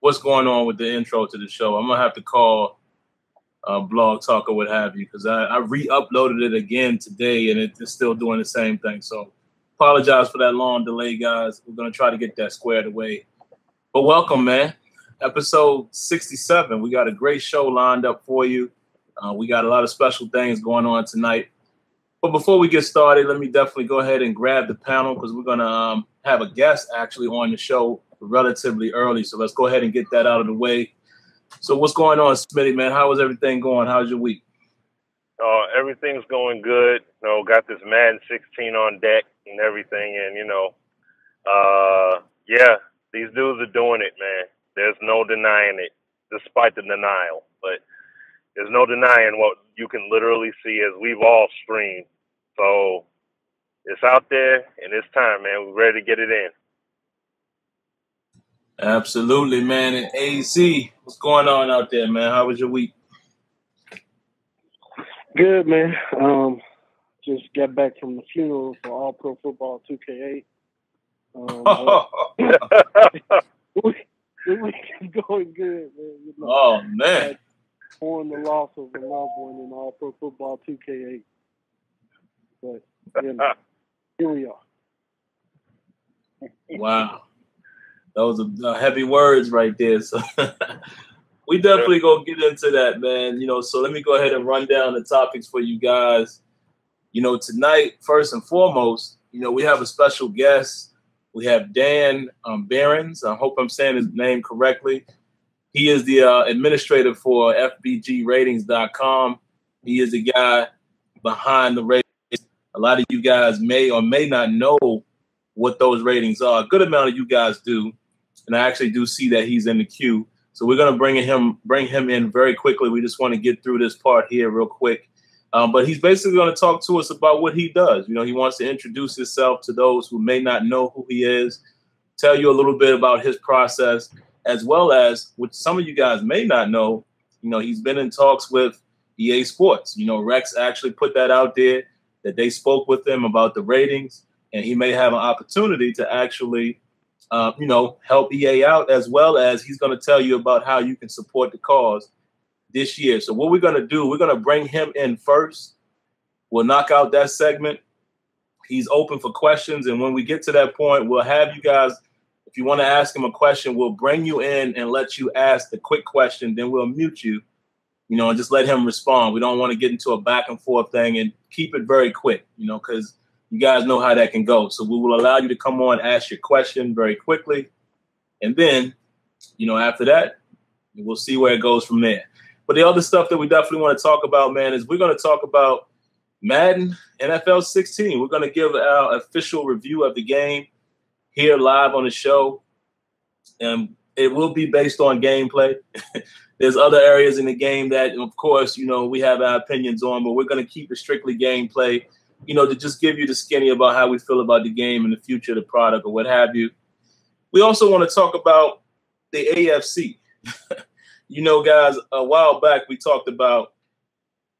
what's going on with the intro to the show. I'm going to have to call Blog Talk or what have you, because I re-uploaded it again today, and it's still doing the same thing. So apologize for that long delay, guys. We're going to try to get that squared away. But welcome, man. Episode 67. We got a great show lined up for you. We got a lot of special things going on tonight. But before we get started, let me definitely go ahead and grab the panel, because we're going to have a guest actually on the show relatively early. So let's go ahead and get that out of the way. So what's going on, Smitty, man? How is everything going? How's your week? Everything's going good. Got this Madden 16 on deck and everything. And, these dudes are doing it, man. There's no denying it, despite the denial. But there's no denying what you can literally see as we've all streamed. So it's out there, and it's time, man. We're ready to get it in. Absolutely, man. And AZ, what's going on out there, man? How was your week? Good, man. Just got back from the funeral for All Pro Football 2K8. The week is going good, man. Oh, man. On the loss of a loved one in All Pro Football 2K8. But, here we are. Wow. Those are heavy words right there. So we definitely gonna get into that, man. So let me go ahead and run down the topics for you guys. Tonight, first and foremost, we have a special guest. We have Dan Berens. I hope I'm saying his name correctly. He is the administrator for FBGRatings.com. He is the guy behind the ratings. A lot of you guys may or may not know what those ratings are. A good amount of you guys do. And I actually do see that he's in the queue. So we're going to bring him in very quickly. We just want to get through this part here real quick. But he's basically going to talk to us about what he does. He wants to introduce himself to those who may not know who he is, tell you a little bit about his process, as well as, which some of you guys may not know, he's been in talks with EA Sports. Rex actually put that out there, that they spoke with him about the ratings, and he may have an opportunity to actually help EA out, as well as he's going to tell you about how you can support the cause this year. So what we're going to do, we're going to bring him in first. We'll knock out that segment. He's open for questions. And when we get to that point, we'll have you guys, if you want to ask him a question, we'll bring you in and let you ask the quick question. Then we'll mute you, and just let him respond. We don't want to get into a back and forth thing, and keep it very quick, because you guys know how that can go. So we will allow you to come on, ask your question very quickly. And then, after that, we'll see where it goes from there. But the other stuff that we definitely want to talk about, man, is we're going to talk about Madden NFL 16. We're going to give our official review of the game here live on the show. And it will be based on gameplay. There's other areas in the game that, of course, we have our opinions on, but we're going to keep it strictly gameplay, to just give you the skinny about how we feel about the game and the future of the product or what have you. We also want to talk about the AFC. Guys, a while back we talked about,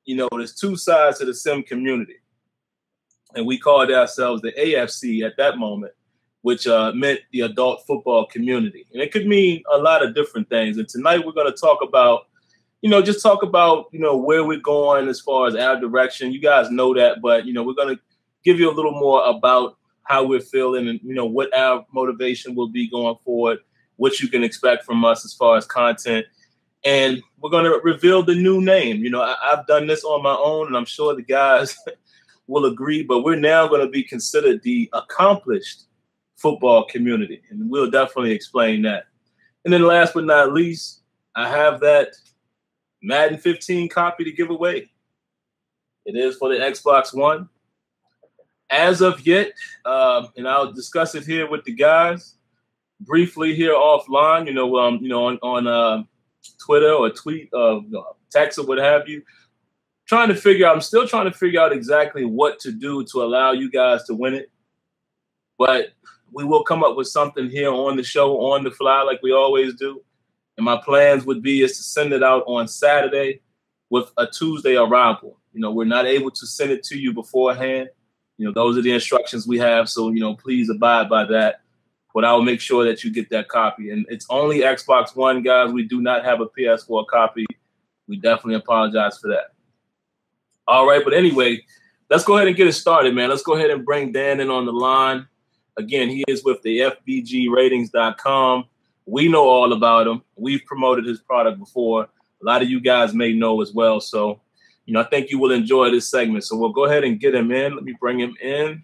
there's two sides to the sim community. And we called ourselves the AFC at that moment, which meant the adult football community. And it could mean a lot of different things. And tonight we're going to talk about, where we're going as far as our direction. You guys know that, but, we're going to give you a little more about how we're feeling and, what our motivation will be going forward, what you can expect from us as far as content. And we're going to reveal the new name. I've done this on my own, and I'm sure the guys will agree, but we're now going to be considered the accomplished football community, and we'll definitely explain that. And then last but not least, I have that Madden 15 copy to give away. It is for the Xbox One. As of yet, and I'll discuss it here with the guys briefly here offline, on Twitter or tweet, text or what have you. I'm still trying to figure out exactly what to do to allow you guys to win it. But we will come up with something here on the show on the fly like we always do. And my plans would be is to send it out on Saturday with a Tuesday arrival. We're not able to send it to you beforehand. Those are the instructions we have. So, please abide by that. but I will make sure that you get that copy. And it's only Xbox One, guys. We do not have a PS4 copy. We definitely apologize for that. All right, but anyway, let's go ahead and get it started, man. Let's go ahead and bring Dan in on the line. Again, he is with the FBGRatings.com. We know all about him. We've promoted his product before. A lot of you guys may know as well. So, I think you will enjoy this segment. So we'll go ahead and get him in. Let me bring him in.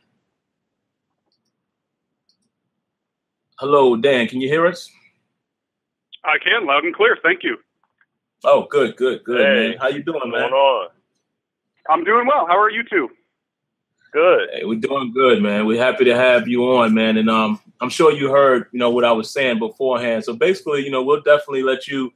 Hello, Dan. Can you hear us? I can, loud and clear. Thank you. Oh, good, hey, man. How you doing, man? What's going on? I'm doing well. How are you two? Good. Hey, we're doing good, man. We're happy to have you on, man. And I'm sure you heard, what I was saying beforehand. So basically, we'll definitely let you,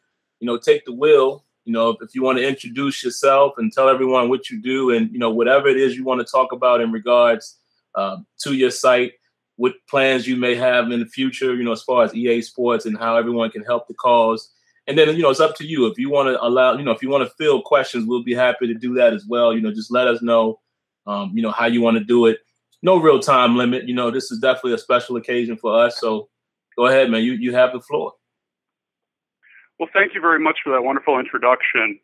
take the wheel. If you want to introduce yourself and tell everyone what you do and, whatever it is you want to talk about in regards to your site, what plans you may have in the future, as far as EA Sports and how everyone can help the cause. And then, it's up to you. If you want to allow, if you want to field questions, we'll be happy to do that as well. Just let us know, how you want to do it. No real time limit. This is definitely a special occasion for us. So go ahead, man. You have the floor. Well, thank you very much for that wonderful introduction.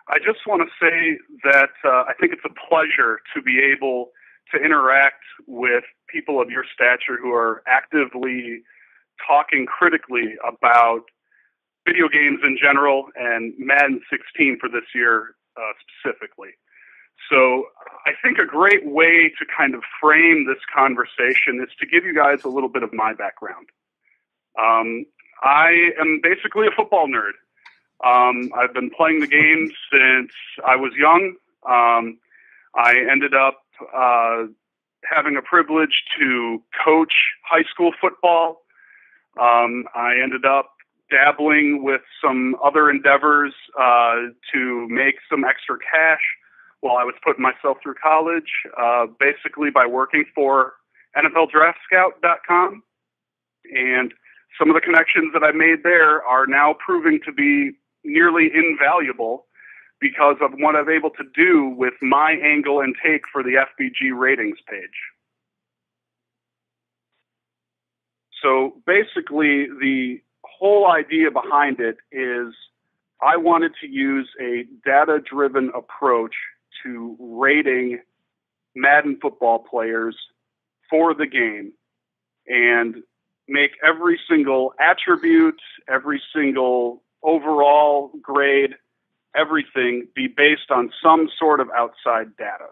I just want to say that I think it's a pleasure to be able to interact with people of your stature who are actively talking critically about video games in general and Madden 16 for this year specifically. So I think a great way to kind of frame this conversation is to give you guys a little bit of my background. I am basically a football nerd. I've been playing the game since I was young. I ended up having a privilege to coach high school football. I ended up dabbling with some other endeavors to make some extra cash while I was putting myself through college, basically by working for NFLDraftScout.com. And some of the connections that I made there are now proving to be nearly invaluable because of what I'm able to do with my angle and take for the FBG ratings page. So basically, the whole idea behind it is I wanted to use a data-driven approach to rating Madden football players for the game and make every single attribute, every single overall grade, everything be based on some sort of outside data.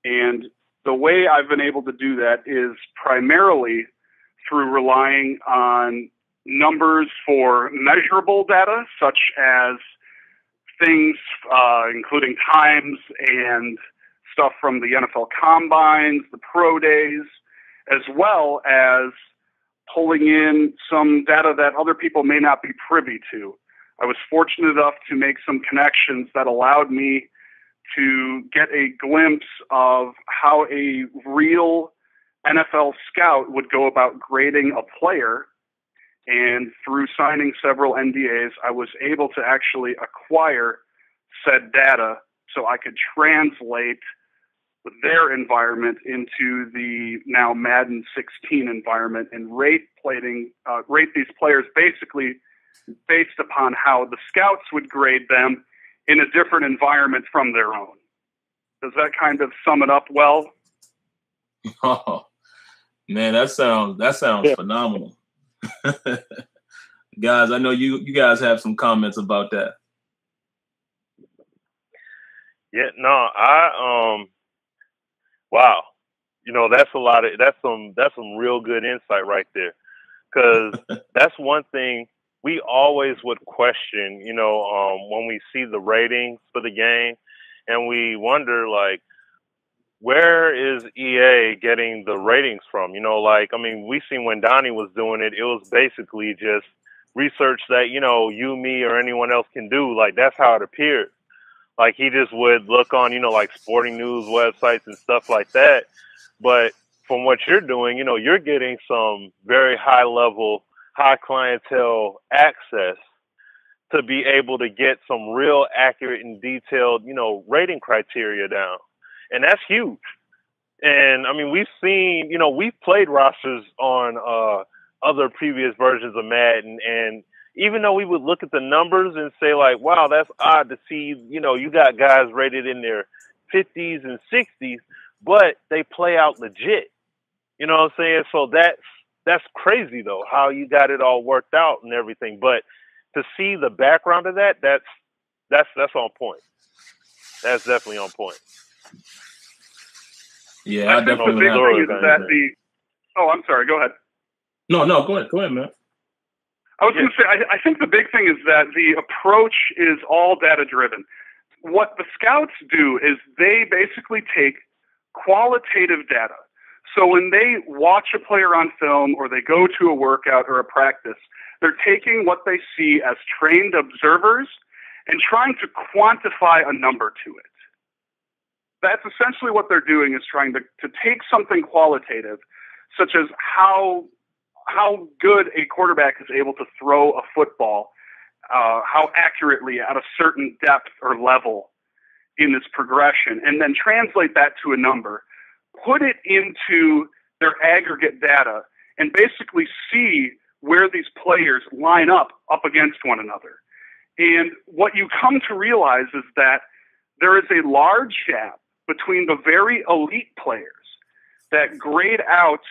And the way I've been able to do that is primarily through relying on numbers for measurable data, such as things including times and stuff from the NFL combines, the pro days, as well as pulling in some data that other people may not be privy to. I was fortunate enough to make some connections that allowed me to get a glimpse of how a real NFL scout would go about grading a player. And through signing several NDAs, I was able to actually acquire said data so I could translate their environment into the now Madden 16 environment and rate these players basically based upon how the scouts would grade them in a different environment from their own. Does that kind of sum it up well? Oh, man, that sounds phenomenal. Guys, I know you guys have some comments about that. Yeah, no, wow. That's some real good insight right there. Because that's one thing we always would question, when we see the ratings for the game and we wonder, like, where is EA getting the ratings from? We seen when Donnie was doing it, it was basically just research that, you, me, or anyone else can do. Like, that's how it appeared. Like, he just would look on, like sporting news websites and stuff like that. But from what you're doing, you're getting some very high level, high clientele access to be able to get some real accurate and detailed, rating criteria down. And that's huge. And we've seen, we've played rosters on other previous versions of Madden. And even though we would look at the numbers and say like, wow, that's odd to see, you know, you got guys rated in their 50s and 60s, but they play out legit. You know what I'm saying? So that's crazy though, how you got it all worked out and everything. But to see the background of that, that's on point. That's definitely on point. Yeah, I think the big thing is that oh, I'm sorry. Go ahead. No, go ahead, man. I was going to say, I think the big thing is that the approach is all data-driven. What the scouts do is they basically take qualitative data. So when they watch a player on film or they go to a workout or a practice, they're taking what they see as trained observers and trying to quantify a number to it. That's essentially what they're doing, is trying to take something qualitative, such as how good a quarterback is able to throw a football, how accurately at a certain depth or level in this progression, and then translate that to a number, put it into their aggregate data, and basically see where these players line up against one another. And what you come to realize is that there is a large gap between the very elite players that grade out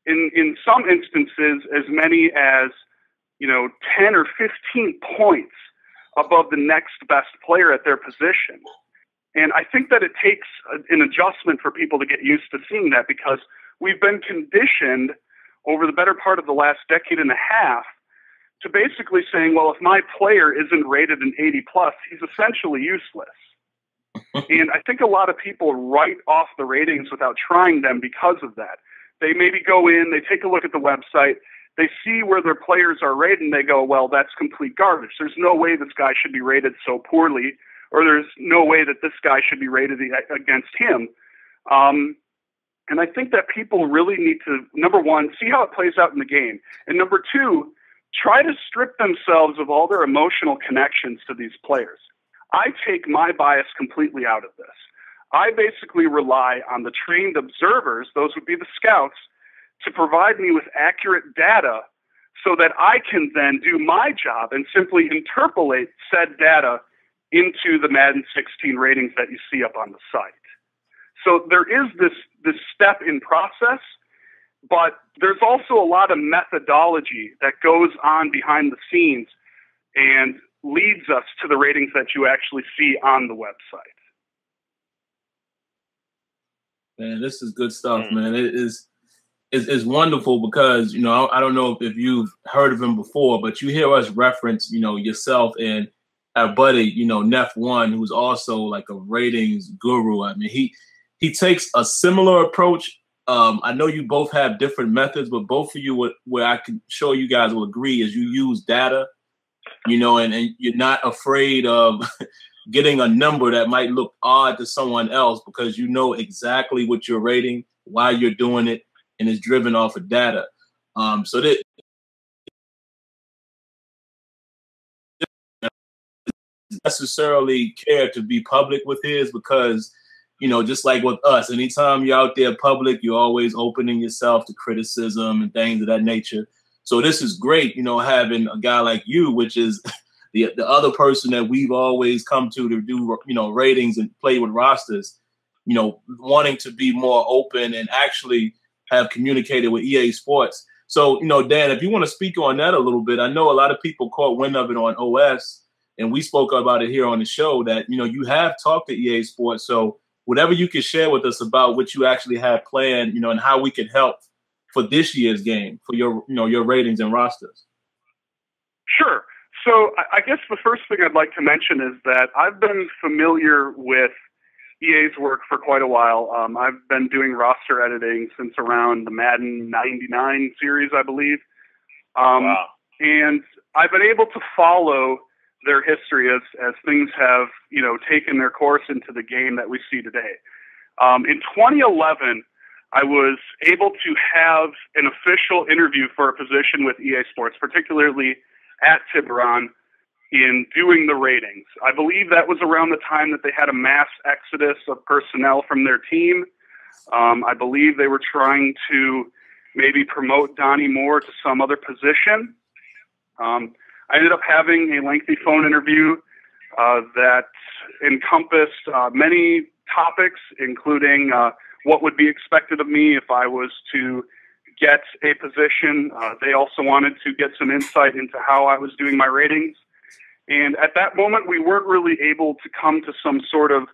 in some instances as many as, 10 or 15 points above the next best player at their position. And I think that it takes an adjustment for people to get used to seeing that, because we've been conditioned over the better part of the last decade and a half to basically saying, well, if my player isn't rated an 80 plus, he's essentially useless. And I think a lot of people write off the ratings without trying them because of that. They maybe go in, they take a look at the website, they see where their players are rated, and they go, well, that's complete garbage. There's no way this guy should be rated so poorly, or there's no way that this guy should be rated against him. And I think that people really need to, number one, see how it plays out in the game. And number two, try to strip themselves of all their emotional connections to these players. I take my bias completely out of this. I basically rely on the trained observers, those would be the scouts, to provide me with accurate data so that I can then do my job and simply interpolate said data into the Madden 16 ratings that you see up on the site. So there is this step in process, but there's also a lot of methodology that goes on behind the scenes and leads us to the ratings that you actually see on the website. Man, this is good stuff, man. It's wonderful because, I don't know if you've heard of him before, but you hear us reference, yourself and our buddy, Neff1, who's also like a ratings guru. I mean, he takes a similar approach. I know you both have different methods, but both of you, where I can show you guys will agree, is you use data, and you're not afraid of getting a number that might look odd to someone else because you know exactly what you're rating, why you're doing it, and it's driven off of data. So that necessarily care to be public with his, because just like with us, anytime you're out there public, you're always opening yourself to criticism and things of that nature. So this is great, having a guy like you, which is the other person that we've always come to do, ratings and play with rosters, wanting to be more open and actually have communicated with EA Sports. So, Dan, if you want to speak on that a little bit, I know a lot of people caught wind of it on OS, and we spoke about it here on the show that, you have talked to EA Sports. So whatever you can share with us about what you actually have planned, and how we can help for this year's game, for your, your ratings and rosters. Sure. So I guess the first thing I'd like to mention is that I've been familiar with EA's work for quite a while. I've been doing roster editing since around the Madden 99 series, I believe. Wow. And I've been able to follow their history as things have, taken their course into the game that we see today. In 2011, I was able to have an official interview for a position with EA Sports, particularly at Tiburon, in doing the ratings. I believe that was around the time that they had a mass exodus of personnel from their team. I believe they were trying to maybe promote Donnie Moore to some other position. I ended up having a lengthy phone interview that encompassed many topics, including what would be expected of me if I was to get a position. They also wanted to get some insight into how I was doing my ratings. And at that moment, we weren't really able to come to some sort of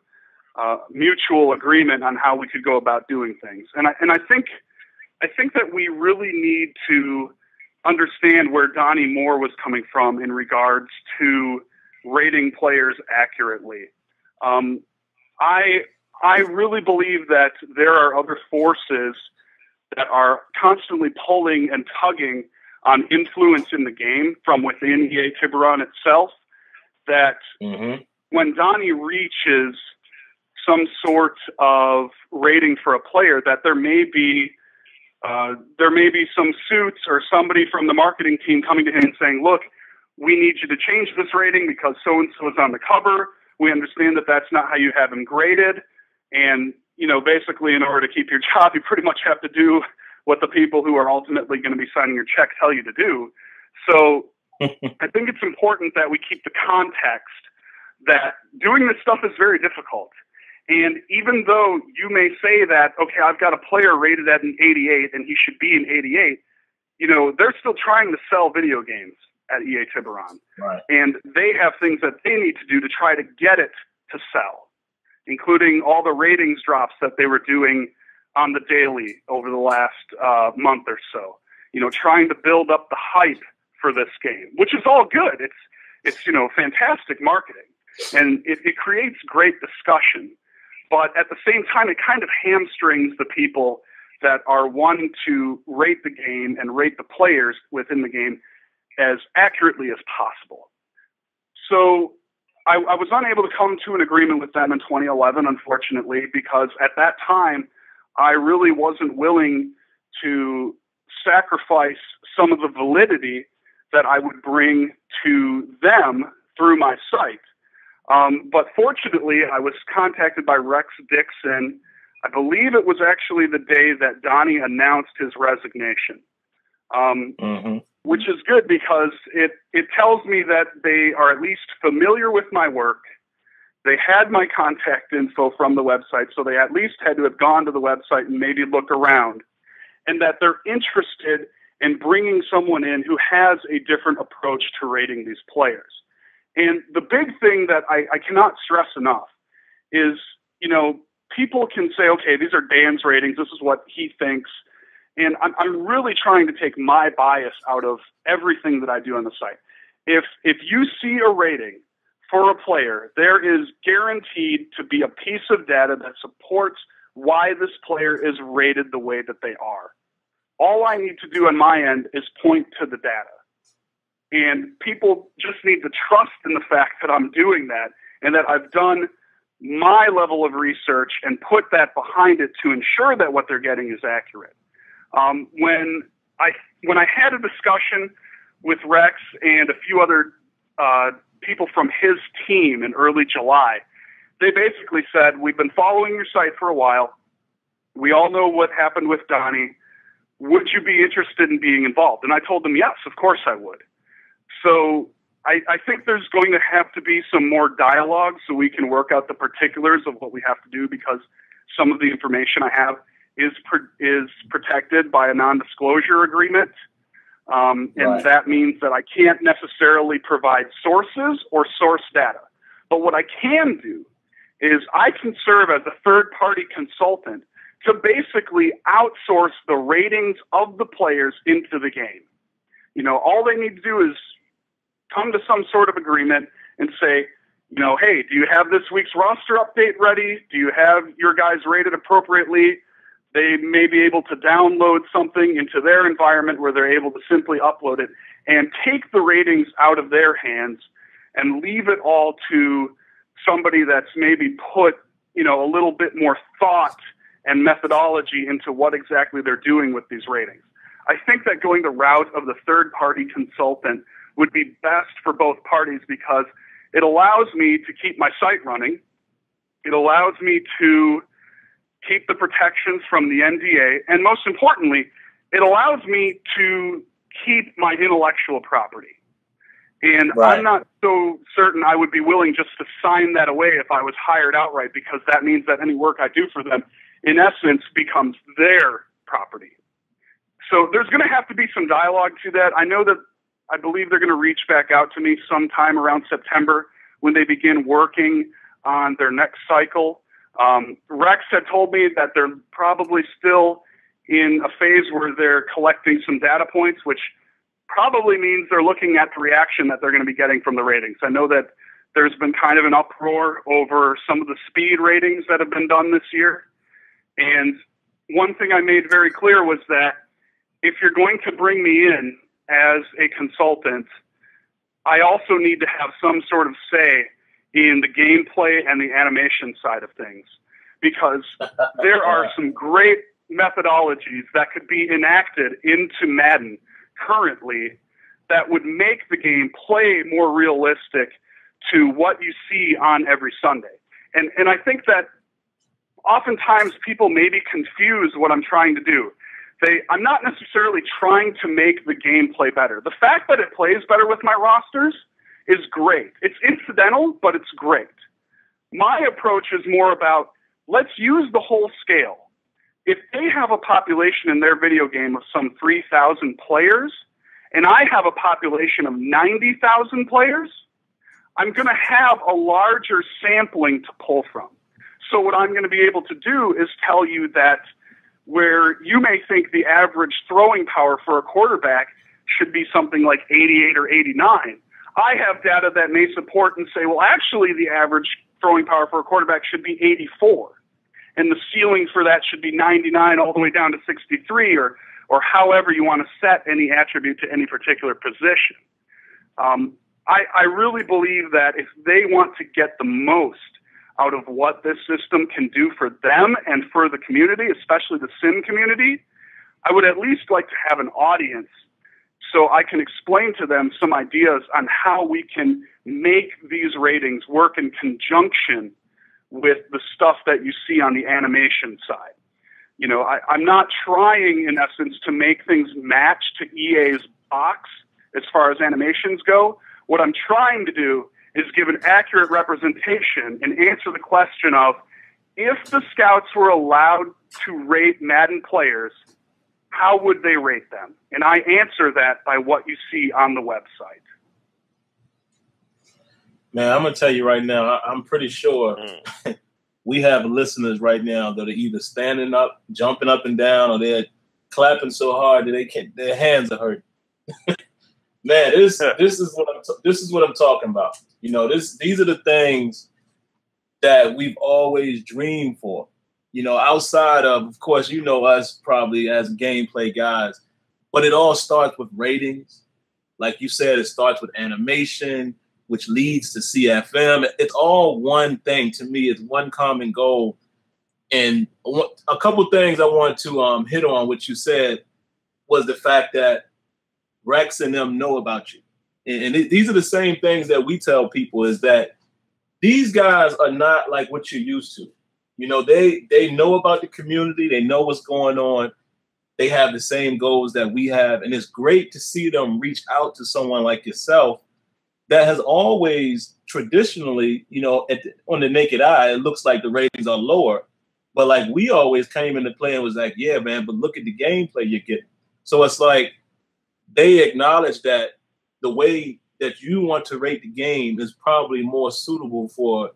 mutual agreement on how we could go about doing things. And I think that we really need to understand where Donnie Moore was coming from in regards to rating players accurately. I really believe that there are other forces that are constantly pulling and tugging on influence in the game from within EA Tiburon itself, that when Donnie reaches some sort of rating for a player, that there may be some suits or somebody from the marketing team coming to him and saying, look, we need you to change this rating because so-and-so is on the cover. We understand that that's not how you have him graded. And, basically in order to keep your job, you pretty much have to do what the people who are ultimately going to be signing your check tell you to do. So I think it's important that we keep the context that doing this stuff is very difficult. And even though you may say that, okay, I've got a player rated at an 88 and he should be an 88, they're still trying to sell video games at EA Tiburon. Right. And they have things that they need to do to try to get it to sell, including all the ratings drops that they were doing on the daily over the last month or so, trying to build up the hype for this game, which is all good. It's fantastic marketing, and it creates great discussion. But at the same time, it kind of hamstrings the people that are wanting to rate the game and rate the players within the game as accurately as possible. So I was unable to come to an agreement with them in 2011, unfortunately, because at that time, I really wasn't willing to sacrifice some of the validity that I would bring to them through my site. But fortunately, I was contacted by Rex Dixon. I believe it was actually the day that Donnie announced his resignation, which is good because it tells me that they are at least familiar with my work. They had my contact info from the website, so they at least had to have gone to the website and maybe look around, and that they're interested in bringing someone in who has a different approach to rating these players. And the big thing that I cannot stress enough is, people can say, okay, these are Dan's ratings. This is what he thinks. And I'm really trying to take my bias out of everything that I do on the site. If you see a rating for a player, there is guaranteed to be a piece of data that supports why this player is rated the way that they are. All I need to do on my end is point to the data. And people just need to trust in the fact that I'm doing that and that I've done my level of research and put that behind it to ensure that what they're getting is accurate. When I had a discussion with Rex and a few other people from his team in early July, they basically said, we've been following your site for a while. We all know what happened with Donnie. Would you be interested in being involved? And I told them, yes, of course I would. So I think there's going to have to be some more dialogue so we can work out the particulars of what we have to do, because some of the information I have is protected by a non-disclosure agreement. And that means that I can't necessarily provide sources or source data. But what I can do is I can serve as a third-party consultant to basically outsource the ratings of the players into the game. All they need to do is come to some sort of agreement and say, hey, do you have this week's roster update ready? Do you have your guys rated appropriately? They may be able to download something into their environment where they're able to simply upload it and take the ratings out of their hands and leave it all to somebody that's maybe put, a little bit more thought and methodology into what exactly they're doing with these ratings. I think that going the route of the third-party consultant would be best for both parties, because it allows me to keep my site running. It allows me to keep the protections from the NDA. And most importantly, it allows me to keep my intellectual property. And Right. I'm not so certain I would be willing just to sign that away if I was hired outright, because that means that any work I do for them, in essence, becomes their property. So there's going to have to be some dialogue to that. I believe they're going to reach back out to me sometime around September when they begin working on their next cycle. Rex had told me that they're probably still in a phase where they're collecting some data points, which probably means they're looking at the reaction that they're going to be getting from the ratings. I know that there's been kind of an uproar over some of the speed ratings that have been done this year. And one thing I made very clear was that if you're going to bring me in as a consultant, I also need to have some sort of say in the gameplay and the animation side of things, because there are some great methodologies that could be enacted into Madden currently that would make the game play more realistic to what you see on every Sunday. And I think that oftentimes people maybe confuse what I'm trying to do. I'm not necessarily trying to make the game play better. The fact that it plays better with my rosters is great. It's incidental, but it's great. My approach is more about, let's use the whole scale. If they have a population in their video game of some 3,000 players, and I have a population of 90,000 players, I'm going to have a larger sampling to pull from. So what I'm going to be able to do is tell you that where you may think the average throwing power for a quarterback should be something like 88 or 89, I have data that may support and say, well, actually the average throwing power for a quarterback should be 84. And the ceiling for that should be 99 all the way down to 63, or however you want to set any attribute to any particular position. I really believe that if they want to get the most out of what this system can do for them and for the community, especially the sim community, I would at least like to have an audience so I can explain to them some ideas on how we can make these ratings work in conjunction with the stuff that you see on the animation side. You know, I'm not trying, in essence, to make things match to EA's box as far as animations go. What I'm trying to do is give an accurate representation and answer the question of, if the scouts were allowed to rate Madden players, how would they rate them? And I answer that by what you see on the website. Man, I'm going to tell you right now, I'm pretty sure we have listeners right now that are either standing up, jumping up and down, or they're clapping so hard that their hands are hurting. Man, this is what I'm talking about. You know, these are the things that we've always dreamed for. You know, outside of course, you know us probably as gameplay guys, but it all starts with ratings. Like you said, it starts with animation, which leads to CFM. It's all one thing to me. It's one common goal. And a couple things I want to hit on, what you said, was the fact that Rex and them know about you. And these are the same things that we tell people, is that these guys are not like what you're used to. You know, they know about the community. They know what's going on. They have the same goals that we have. And it's great to see them reach out to someone like yourself that has always traditionally, you know, on the naked eye, it looks like the ratings are lower. But like we always came into play and was like, yeah, man, but look at the gameplay you're getting. So it's like they acknowledge that the way that you want to rate the game is probably more suitable for,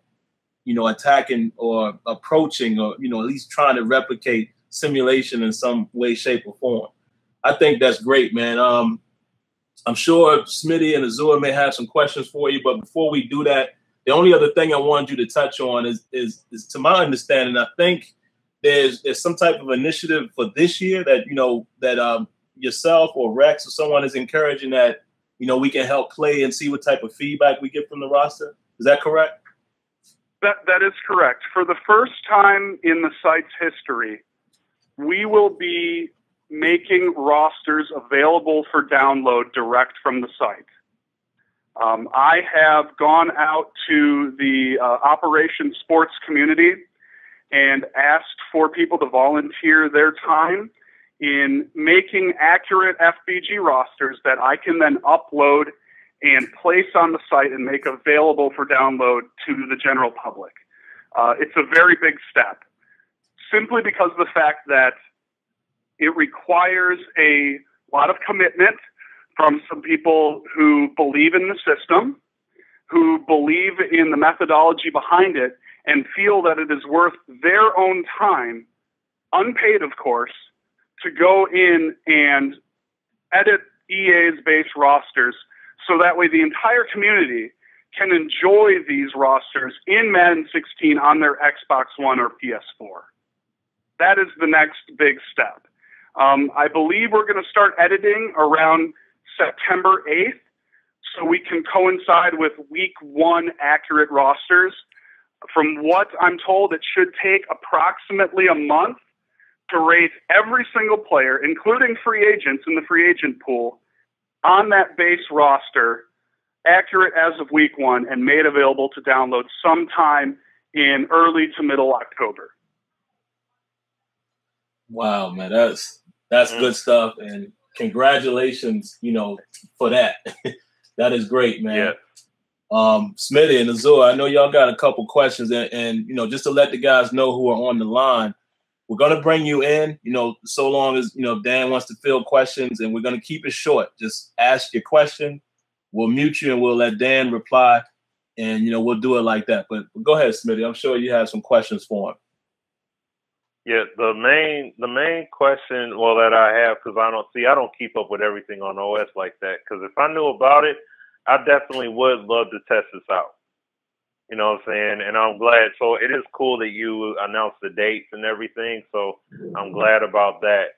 you know, attacking or approaching, or, you know, at least trying to replicate simulation in some way, shape, or form. I think that's great, man. I'm sure Smitty and Azure may have some questions for you, but before we do that, the only other thing I wanted you to touch on is to my understanding, I think there's some type of initiative for this year that, you know, that yourself or Rex or someone is encouraging that, you know, we can help play and see what type of feedback we get from the roster. Is that correct? That is correct. For the first time in the site's history, we will be making rosters available for download direct from the site. I have gone out to the Operation Sports community and asked for people to volunteer their time in making accurate FBG rosters that I can then upload and place on the site and make available for download to the general public. It's a very big step, simply because of the fact that it requires a lot of commitment from some people who believe in the system, who believe in the methodology behind it, and feel that it is worth their own time, unpaid of course, to go in and edit EA's base rosters so that way the entire community can enjoy these rosters in Madden 16 on their Xbox One or PS4. That is the next big step. I believe we're going to start editing around September 8th so we can coincide with week 1 accurate rosters. From what I'm told, it should take approximately a month to rate every single player, including free agents in the free agent pool, on that base roster, accurate as of week 1, and made available to download sometime in early to middle October. Wow, man, that's good stuff, and congratulations, for that. That is great, man. Yeah. Smitty and Azure, I know y'all got a couple questions, and just to let the guys know who are on the line, we're going to bring you in, so long as, Dan wants to field questions, and we're going to keep it short. Just ask your question. We'll mute you, and we'll let Dan reply, and, we'll do it like that. But go ahead, Smitty. I'm sure you have some questions for him. Yeah, the main question, that I have, because I don't keep up with everything on OS like that, because if I knew about it, I definitely would love to test this out. You know what I'm saying? And I'm glad. So it is cool that you announced the dates and everything. So I'm glad about that.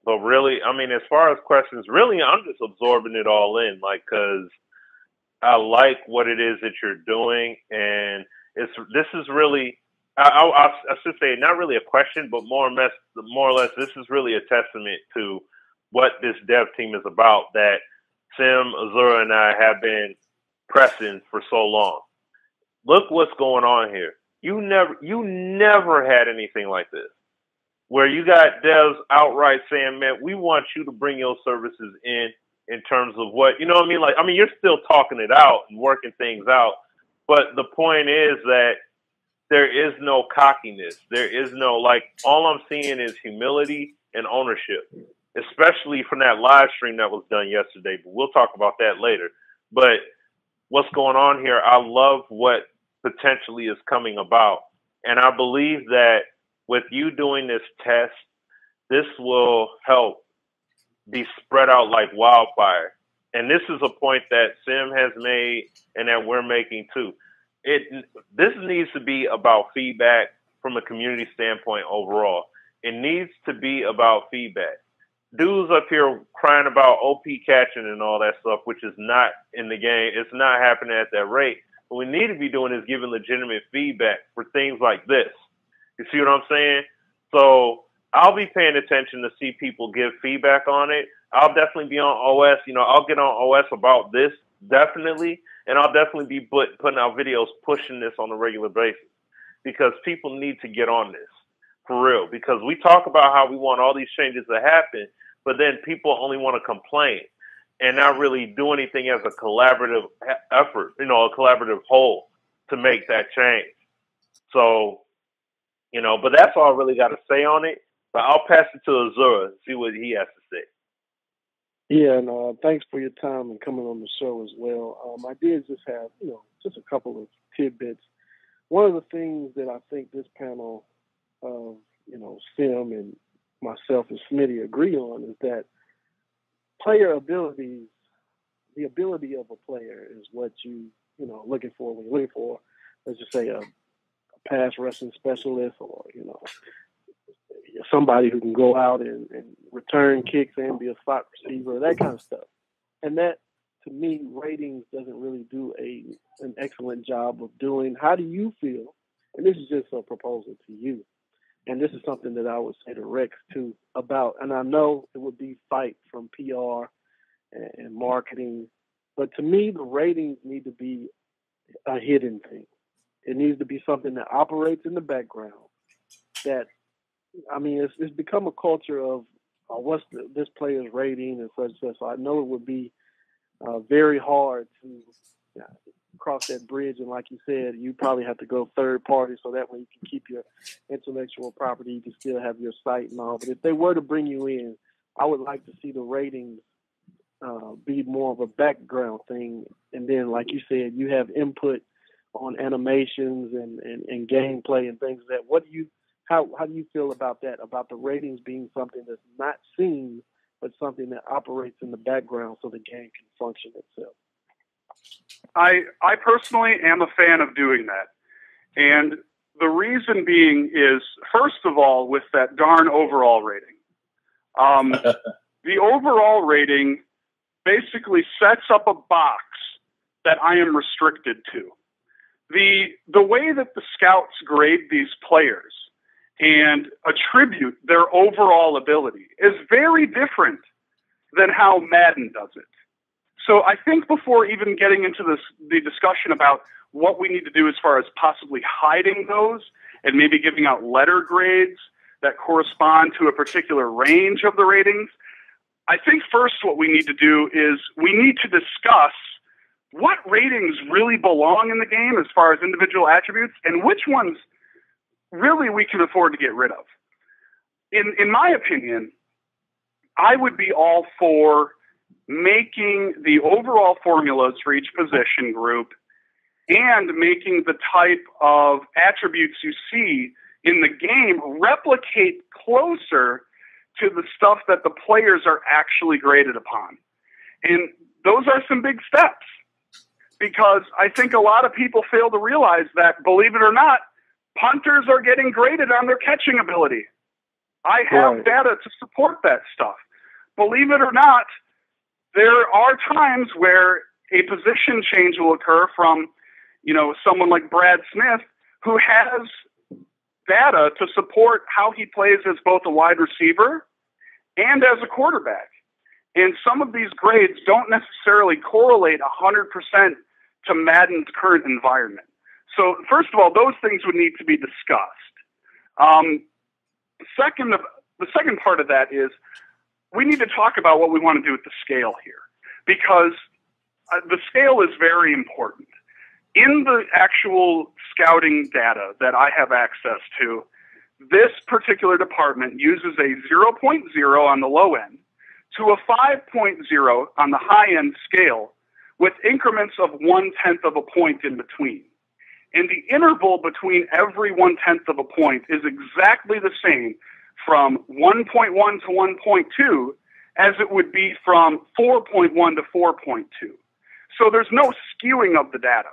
But really, as far as questions, really, I'm just absorbing it all in, because I like what it is that you're doing. And this is really, I should say, not really a question, but more or less, this is really a testament to what this dev team is about, that Sim, Azura, and I have been pressing for so long. Look what's going on here. You never had anything like this, where you got devs outright saying, man, we want you to bring your services in terms of what, you know what I mean? You're still talking it out and working things out, but the point is that there is no cockiness. There is no, all I'm seeing is humility and ownership, especially from that live stream that was done yesterday, but we'll talk about that later. But what's going on here, I love what potentially is coming about. And I believe that with you doing this test, this will help be spread out like wildfire. And this is a point that Sim has made and that we're making too. This needs to be about feedback from a community standpoint overall. It needs to be about feedback. Dudes up here crying about OP catching and all that stuff, which is not in the game. It's not happening at that rate. What we need to be doing is giving legitimate feedback for things like this. You see what I'm saying? So I'll be paying attention to see people give feedback on it. I'll definitely be on OS. I'll get on OS about this, definitely. And I'll definitely be putting out videos pushing this on a regular basis, because people need to get on this for real. Because we talk about how we want all these changes to happen, but then people only want to complain and not really do anything as a collaborative effort, a collaborative whole to make that change. So, but that's all I really got to say on it. But I'll pass it to Azura and see what he has to say. Yeah, and thanks for your time and coming on the show as well. I did just have, just a couple of tidbits. One of the things that I think this panel of, Sim and myself and Smitty agree on is that player abilities, the ability of a player is what looking for when you're looking for, let's just say, a pass rushing specialist, or, somebody who can go out and return kicks and be a slot receiver, that kind of stuff. And that, to me, ratings doesn't really do an excellent job of doing. How do you feel? And this is just a proposal to you. And this is something that I would say to Rex, too, about. And I know it would be fight from PR and marketing. But to me, the ratings need to be a hidden thing. It needs to be something that operates in the background, that I mean, it's become a culture of what's this player's rating and such. So I know it would be very hard to cross that bridge. And like you said, you probably have to go third party so that way you can keep your intellectual property. You can still have your site and all. But if they were to bring you in, I would like to see the ratings be more of a background thing. And then, like you said, you have input on animations and gameplay and things like that. How do you feel about that? About the ratings being something that's not seen, but something that operates in the background so the game can function itself? I personally am a fan of doing that. And the reason being is, first of all, with that darn overall rating. The overall rating basically sets up a box that I am restricted to. The way that the scouts grade these players and attribute their overall ability is very different than how Madden does it. So I think before even getting into the discussion about what we need to do as far as possibly hiding those and maybe giving out letter grades that correspond to a particular range of the ratings, I think first what we need to do is we need to discuss what ratings really belong in the game as far as individual attributes and which ones really we can afford to get rid of. In my opinion, I would be all for making the overall formulas for each position group and making the type of attributes you see in the game replicate closer to the stuff that the players are actually graded upon. And those are some big steps, because I think a lot of people fail to realize that, believe it or not, punters are getting graded on their catching ability. I have data to support that stuff. Believe it or not, there are times where a position change will occur from, someone like Brad Smith, who has data to support how he plays as both a wide receiver and as a quarterback. And some of these grades don't necessarily correlate 100% to Madden's current environment. So first of all, those things would need to be discussed. The second part of that is we need to talk about what we want to do with the scale here, because the scale is very important. In the actual scouting data that I have access to, this particular department uses a 0.0 on the low end to a 5.0 on the high end scale, with increments of 1/10 of a point in between. And the interval between every 1/10 of a point is exactly the same from 1.1 to 1.2 as it would be from 4.1 to 4.2. So there's no skewing of the data.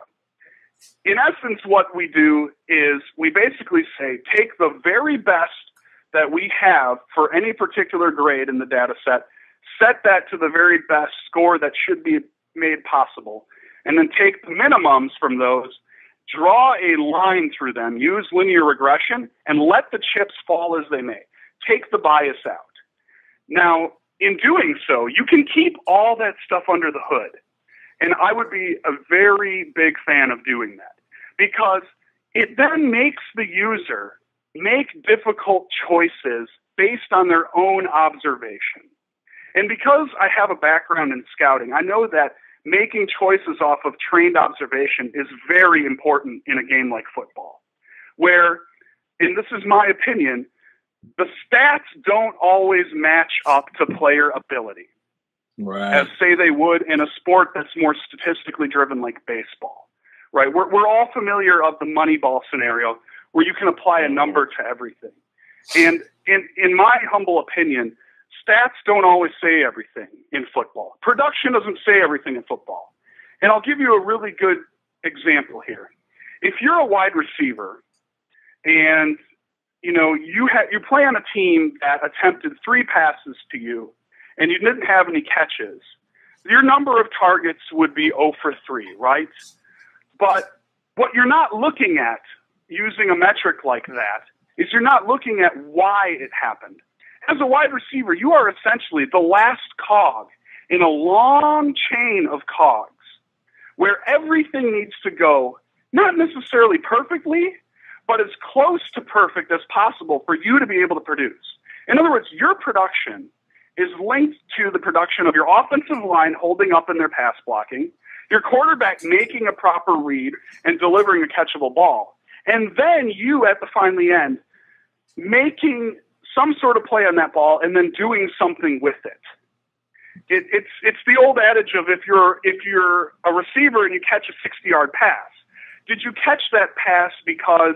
In essence, what we do is we basically say, take the very best that we have for any particular grade in the data set that to the very best score that should be made possible, and then take the minimums from those, draw a line through them, use linear regression, and let the chips fall as they may. Take the bias out. Now, in doing so, you can keep all that stuff under the hood. And I would be a very big fan of doing that, because it then makes the user make difficult choices based on their own observation. And because I have a background in scouting, I know that making choices off of trained observation is very important in a game like football, where, and this is my opinion, the stats don't always match up to player ability. Right. As say they would in a sport that's more statistically driven like baseball, right? We're all familiar of the Moneyball scenario where you can apply a number to everything. And in my humble opinion, stats don't always say everything in football. Production doesn't say everything in football. And I'll give you a really good example here. If you're a wide receiver and you play on a team that attempted 3 passes to you, and you didn't have any catches, your number of targets would be 0 for 3, right? But what you're not looking at using a metric like that is you're not looking at why it happened. As a wide receiver, you are essentially the last cog in a long chain of cogs where everything needs to go, not necessarily perfectly, but as close to perfect as possible for you to be able to produce. In other words, your production is linked to the production of your offensive line holding up in their pass blocking, your quarterback making a proper read and delivering a catchable ball, and then you at the finally end making some sort of play on that ball and then doing something with it. It's the old adage of if you're a receiver and you catch a 60-yard pass, did you catch that pass because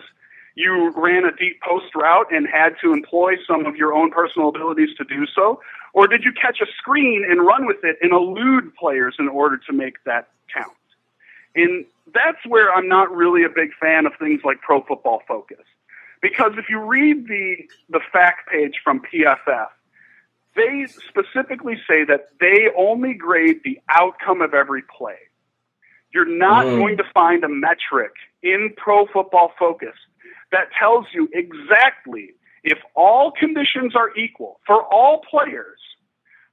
you ran a deep post route and had to employ some of your own personal abilities to do so? Or did you catch a screen and run with it and elude players in order to make that count? And that's where I'm not really a big fan of things like Pro Football Focus. Because if you read the fact page from PFF, they specifically say that they only grade the outcome of every play. You're not going to find a metric in Pro Football Focus that tells you exactly, if all conditions are equal for all players,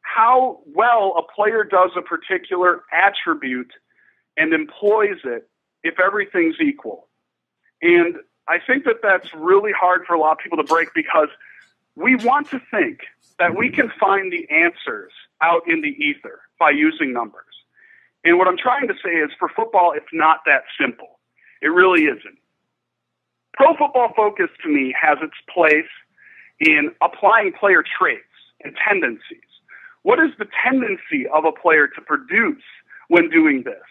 how well a player does a particular attribute and employs it if everything's equal. And I think that that's really hard for a lot of people to break, because we want to think that we can find the answers out in the ether by using numbers. And what I'm trying to say is, for football, it's not that simple. It really isn't. Pro Football Focus, to me, has its place in applying player traits and tendencies. What is the tendency of a player to produce when doing this?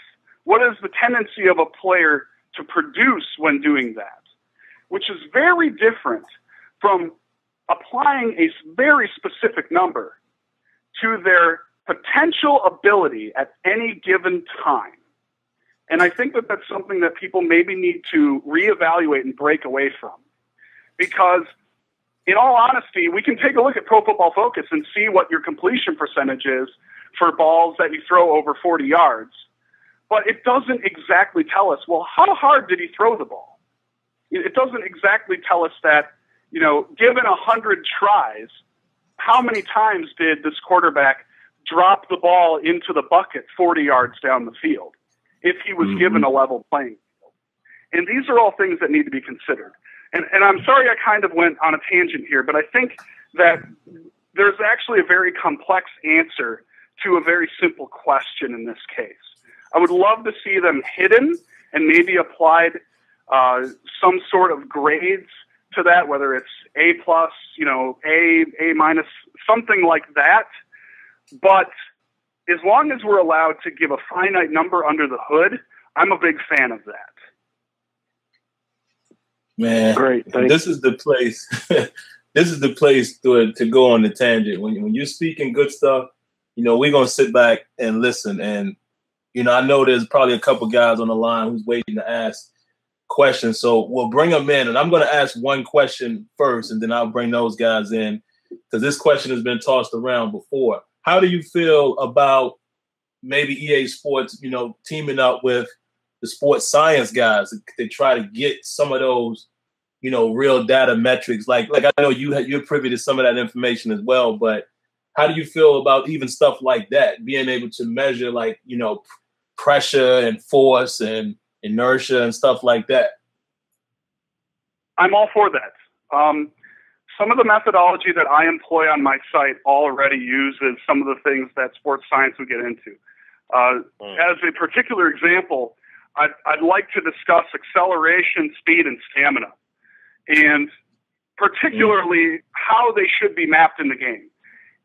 What is the tendency of a player to produce when doing that? Which is very different from applying a very specific number to their potential ability at any given time. And I think that that's something that people maybe need to reevaluate and break away from. Because in all honesty, we can take a look at Pro Football Focus and see what your completion percentage is for balls that you throw over 40 yards. But it doesn't exactly tell us, well, how hard did he throw the ball? It doesn't exactly tell us that, given 100 tries, how many times did this quarterback drop the ball into the bucket 40 yards down the field if he was given a level playing field? And these are all things that need to be considered. And I'm sorry I kind of went on a tangent here, but I think that there's actually a very complex answer to a very simple question in this case. I would love to see them hidden and maybe applied some sort of grades to that, whether it's A+, A minus, something like that. But as long as we're allowed to give a finite number under the hood, I'm a big fan of that. Man, great. This is the place. This is the place to go on the tangent. When you're speaking good stuff, we're gonna sit back and listen. And I know there's probably a couple guys on the line who's waiting to ask questions. So we'll bring them in, and I'm gonna ask one question first, and then I'll bring those guys in, because this question has been tossed around before. How do you feel about maybe EA Sports, teaming up with the sports science guys to try to get some of those, real data metrics? Like I know you're privy to some of that information as well, but how do you feel about even stuff like that, being able to measure pressure and force and inertia and stuff like that? I'm all for that. Some of the methodology that I employ on my site already uses some of the things that sports science would get into. As a particular example, I'd like to discuss acceleration, speed, and stamina, and particularly how they should be mapped in the game.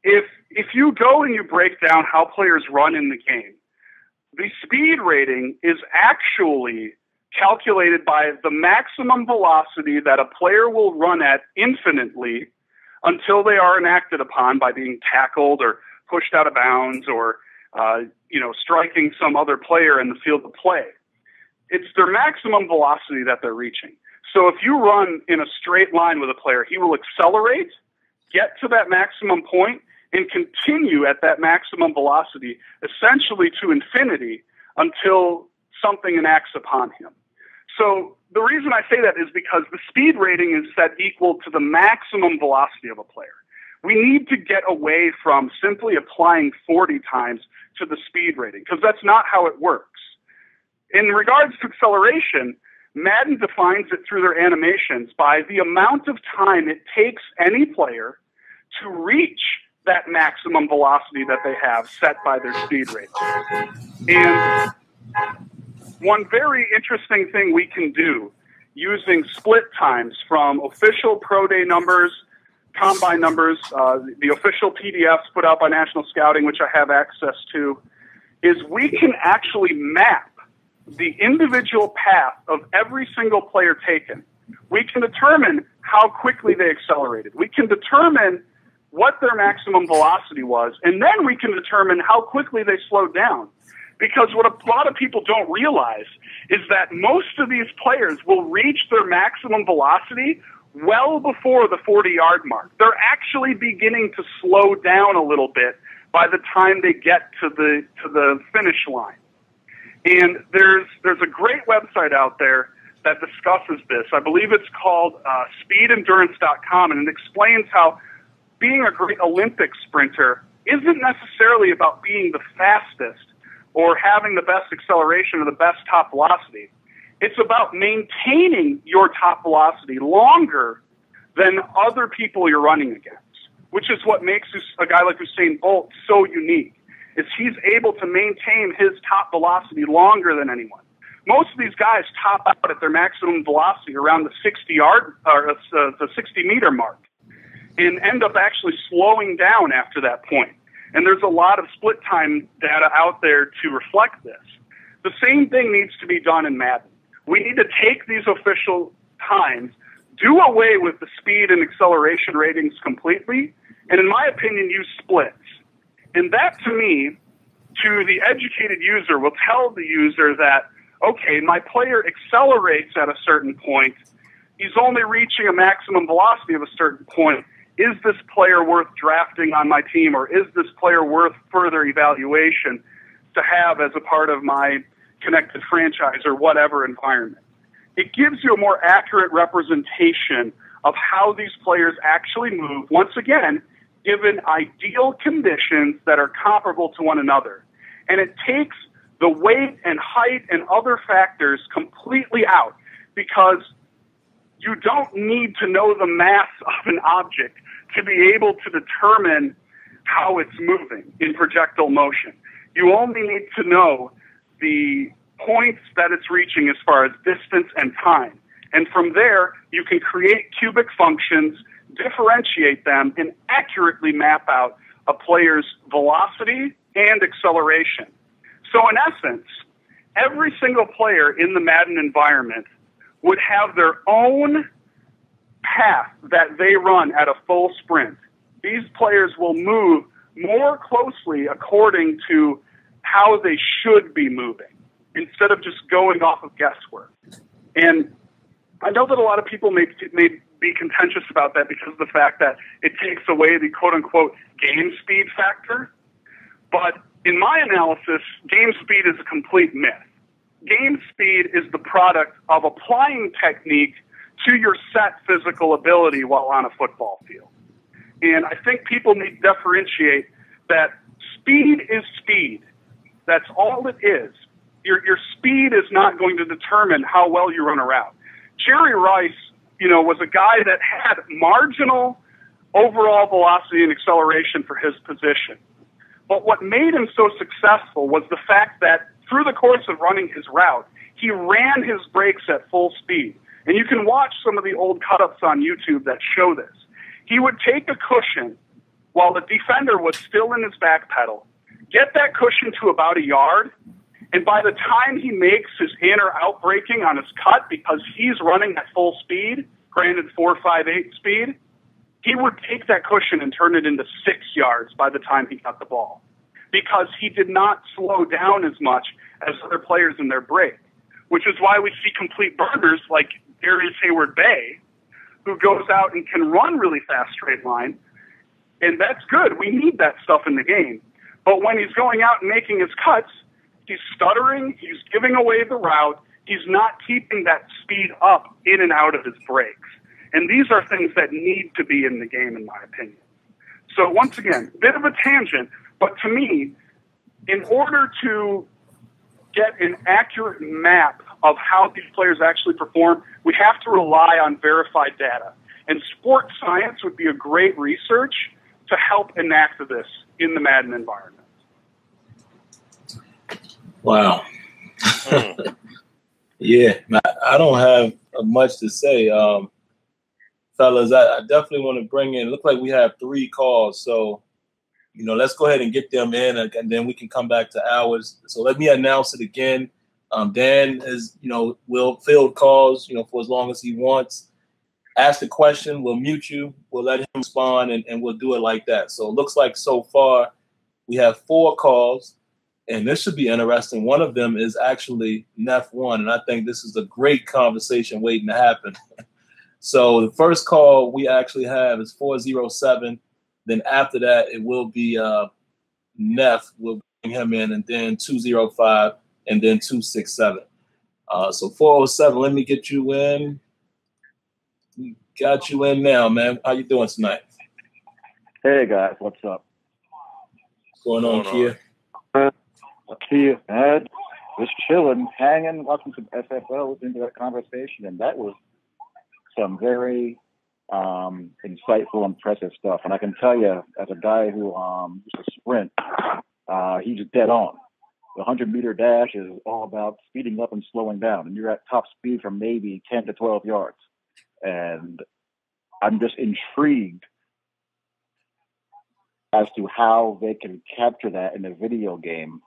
If you go and you break down how players run in the game, the speed rating is actually calculated by the maximum velocity that a player will run at infinitely until they are enacted upon by being tackled or pushed out of bounds or striking some other player in the field of play. It's their maximum velocity that they're reaching. So if you run in a straight line with a player, he will accelerate, get to that maximum point, and continue at that maximum velocity, essentially to infinity, until something enacts upon him. So the reason I say that is because the speed rating is set equal to the maximum velocity of a player. We need to get away from simply applying 40 times to the speed rating, because that's not how it works. In regards to acceleration, Madden defines it through their animations by the amount of time it takes any player to reach that maximum velocity that they have set by their speed rating. And one very interesting thing we can do using split times from official Pro Day numbers, combine numbers, the official PDFs put out by National Scouting, which I have access to, is we can actually map the individual path of every single player taken. We can determine how quickly they accelerated. We can determine what their maximum velocity was, and then we can determine how quickly they slowed down. Because what a lot of people don't realize is that most of these players will reach their maximum velocity well before the 40-yard mark. They're actually beginning to slow down a little bit by the time they get to the finish line. And there's a great website out there that discusses this. I believe it's called speedendurance.com, and it explains how being a great Olympic sprinter isn't necessarily about being the fastest or having the best acceleration or the best top velocity. It's about maintaining your top velocity longer than other people you're running against, which is what makes a guy like Usain Bolt so unique, is he's able to maintain his top velocity longer than anyone. Most of these guys top out at their maximum velocity around the 60-meter mark and end up actually slowing down after that point. And there's a lot of split time data out there to reflect this. The same thing needs to be done in Madden. We need to take these official times, do away with the speed and acceleration ratings completely, and in my opinion, use splits. And that, to me, to the educated user, will tell the user that, okay, my player accelerates at a certain point. He's only reaching a maximum velocity of a certain point. Is this player worth drafting on my team, or is this player worth further evaluation to have as a part of my connected franchise or whatever environment? It gives you a more accurate representation of how these players actually move, once again, given ideal conditions that are comparable to one another. And it takes the weight and height and other factors completely out, because you don't need to know the mass of an object to be able to determine how it's moving in projectile motion. You only need to know the points that it's reaching as far as distance and time. And from there, you can create cubic functions, differentiate them, and accurately map out a player's velocity and acceleration. So in essence, every single player in the Madden environment would have their own path that they run at a full sprint. These players will move more closely according to how they should be moving, instead of just going off of guesswork. And I know that a lot of people may be contentious about that because of the fact that it takes away the quote-unquote game speed factor. But in my analysis, game speed is a complete myth. Game speed is the product of applying technique to your set physical ability while on a football field. And I think people need to differentiate that speed is speed. That's all it is. Your speed is not going to determine how well you run a route. Jerry Rice, was a guy that had marginal overall velocity and acceleration for his position. But what made him so successful was the fact that through the course of running his route, he ran his brakes at full speed. And you can watch some of the old cut-ups on YouTube that show this. He would take a cushion while the defender was still in his back pedal, get that cushion to about a yard, and by the time he makes his in or out braking on his cut, because he's running at full speed, granted 4.58 speed, he would take that cushion and turn it into 6 yards by the time he got the ball, because he did not slow down as much as other players in their break, which is why we see complete burners like Darius Hayward-Bay, who goes out and can run really fast straight line, and that's good. We need that stuff in the game. But when he's going out and making his cuts, he's stuttering, he's giving away the route, he's not keeping that speed up in and out of his breaks. And these are things that need to be in the game, in my opinion. So once again, bit of a tangent, but to me, in order to get an accurate map of how these players actually perform, we have to rely on verified data. And sports science would be a great research to help enact this in the Madden environment. Wow. Yeah, I don't have much to say. Fellas, I definitely want to bring in, look like we have 3 calls. So, let's go ahead and get them in, and then we can come back to ours. So let me announce it again. Dan is, will field calls, for as long as he wants. Ask the question, we'll mute you, we'll let him respond, and we'll do it like that. So it looks like so far we have 4 calls, and this should be interesting. One of them is actually Nef1, and I think this is a great conversation waiting to happen. So the first call we actually have is 407. Then after that, it will be Neff. We'll bring him in, and then 205, and then 267. So 407, let me get you in. We got you in now, man. How you doing tonight? Hey, guys. What's up? What's going on, Kia? Kia, man. Just chilling, hanging, watching some SFL into that conversation, and that was some very insightful, impressive stuff. And I can tell you, as a guy who used to sprint, he's dead on. The 100-meter dash is all about speeding up and slowing down, and you're at top speed from maybe 10 to 12 yards. And I'm just intrigued as to how they can capture that in a video game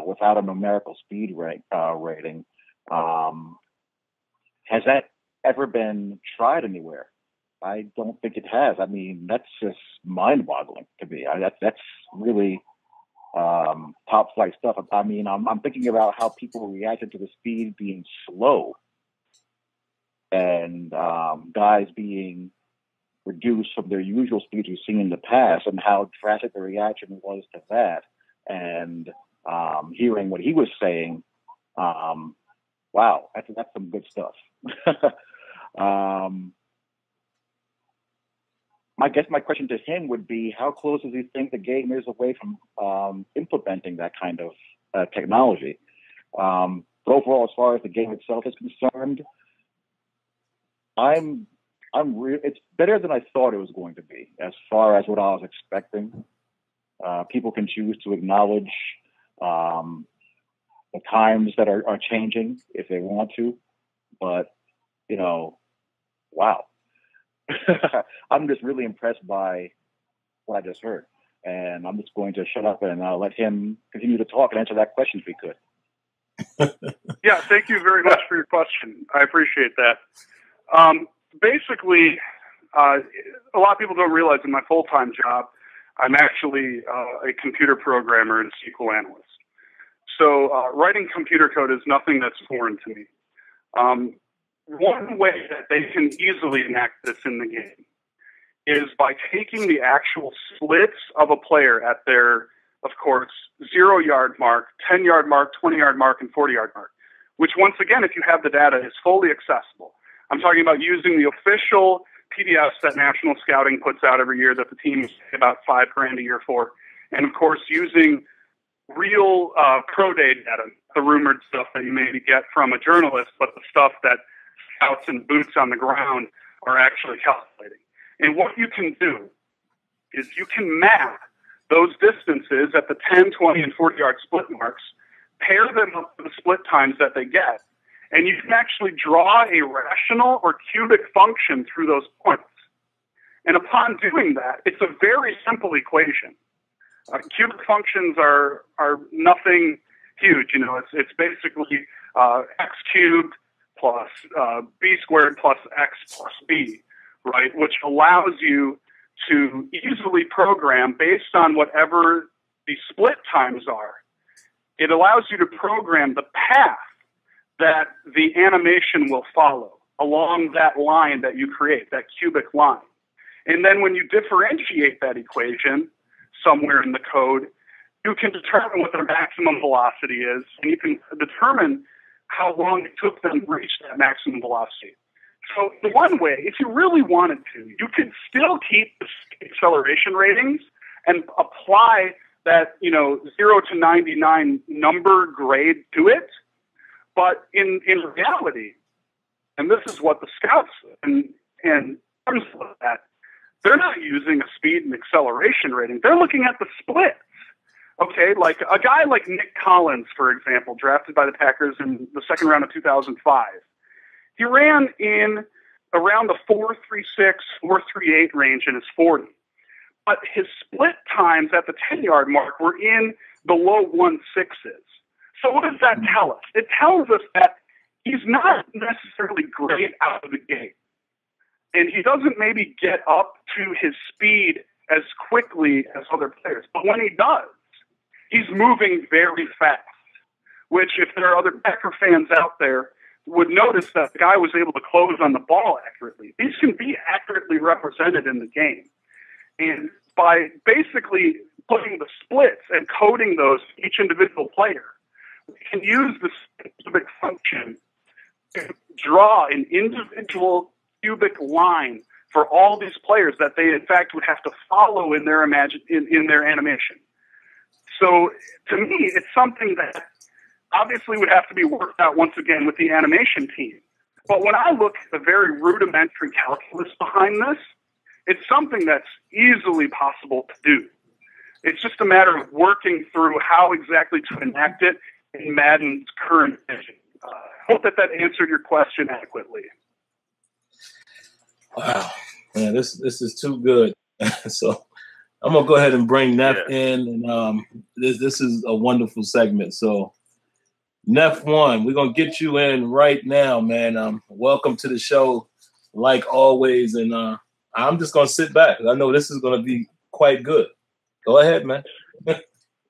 without a numerical speed rating. Has that ever been tried anywhere? I don't think it has. I mean, that's just mind-boggling to me. That's really top flight stuff. I mean, I'm thinking about how people reacted to the speed being slow and guys being reduced from their usual speeds we've seen in the past, and how drastic the reaction was to that. And hearing what he was saying, wow, that's some good stuff. I guess my question to him would be, how close does he think the game is away from implementing that kind of technology? But overall, as far as the game itself is concerned, it's better than I thought it was going to be, as far as what I was expecting. People can choose to acknowledge the times that are changing if they want to, but wow. I'm just really impressed by what I just heard, and I'm just going to shut up and let him continue to talk and answer that question if he could. Yeah, thank you very much for your question. I appreciate that. Basically, a lot of people don't realize in my full-time job, I'm actually a computer programmer and SQL analyst. So writing computer code is nothing that's foreign to me. One way that they can easily enact this in the game is by taking the actual splits of a player at their, of course, 0-yard mark, 10-yard mark, 20-yard mark, and 40-yard mark, which once again, if you have the data, is fully accessible. I'm talking about using the official PDFs that National Scouting puts out every year that the teams pay about $5,000 a year for. And of course, using real pro day data, the rumored stuff that you maybe get from a journalist, but the stuff that scouts and boots on the ground are actually calculating. And what you can do is you can map those distances at the 10, 20, and 40-yard split marks, pair them up to the split times that they get, and you can actually draw a rational or cubic function through those points. And upon doing that, it's a very simple equation. Cubic functions are nothing huge. It's basically x cubed plus b squared plus x plus b, right? Which allows you to easily program based on whatever the split times are. It allows you to program the path that the animation will follow along that line that you create, that cubic line. And then when you differentiate that equation somewhere in the code, you can determine what their maximum velocity is, and you can determine how long it took them to reach that maximum velocity. So the one way, if you really wanted to, you could still keep the acceleration ratings and apply that 0 to 99 number grade to it. But in reality, and this is what the scouts and look at, they're not using a speed and acceleration rating. They're looking at the splits. Okay, like a guy like Nick Collins, for example, drafted by the Packers in the second round of 2005. He ran in around the 4.36, 4.38 range in his 40. But his split times at the 10-yard mark were in the low 1.6s. So what does that tell us? It tells us that he's not necessarily great out of the gate. And he doesn't maybe get up to his speed as quickly as other players. But when he does, he's moving very fast, which if there are other Packer fans out there would notice that the guy was able to close on the ball accurately. These can be accurately represented in the game. And by basically putting the splits and coding those for each individual player, we can use the specific function to draw an individual cubic line for all these players that they, in fact, would have to follow in their in their animation. So, to me, it's something that obviously would have to be worked out once again with the animation team. But when I look at the very rudimentary calculus behind this, it's something that's easily possible to do. It's just a matter of working through how exactly to enact it in Madden's current vision. I hope that answered your question adequately. Wow, man, this is too good. So I'm gonna go ahead and bring Neff in, and this is a wonderful segment. So Neff one, we're gonna get you in right now, man. Welcome to the show, like always, and I'm just gonna sit back. I know this is gonna be quite good. Go ahead, man.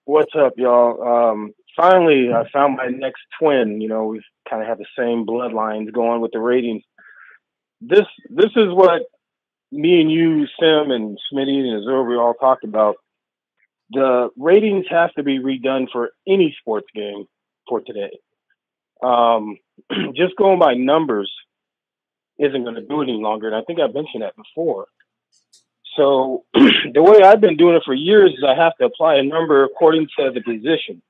What's up, y'all? Finally, I found my next twin. You know, we kind of have the same bloodlines going with the ratings. This is what me and you, Sim, and Smitty and Azur, we all talked about. The ratings have to be redone for any sports game for today. Just going by numbers isn't going to do it any longer, and I think I mentioned that before. So the way I've been doing it for years is I have to apply a number according to the position.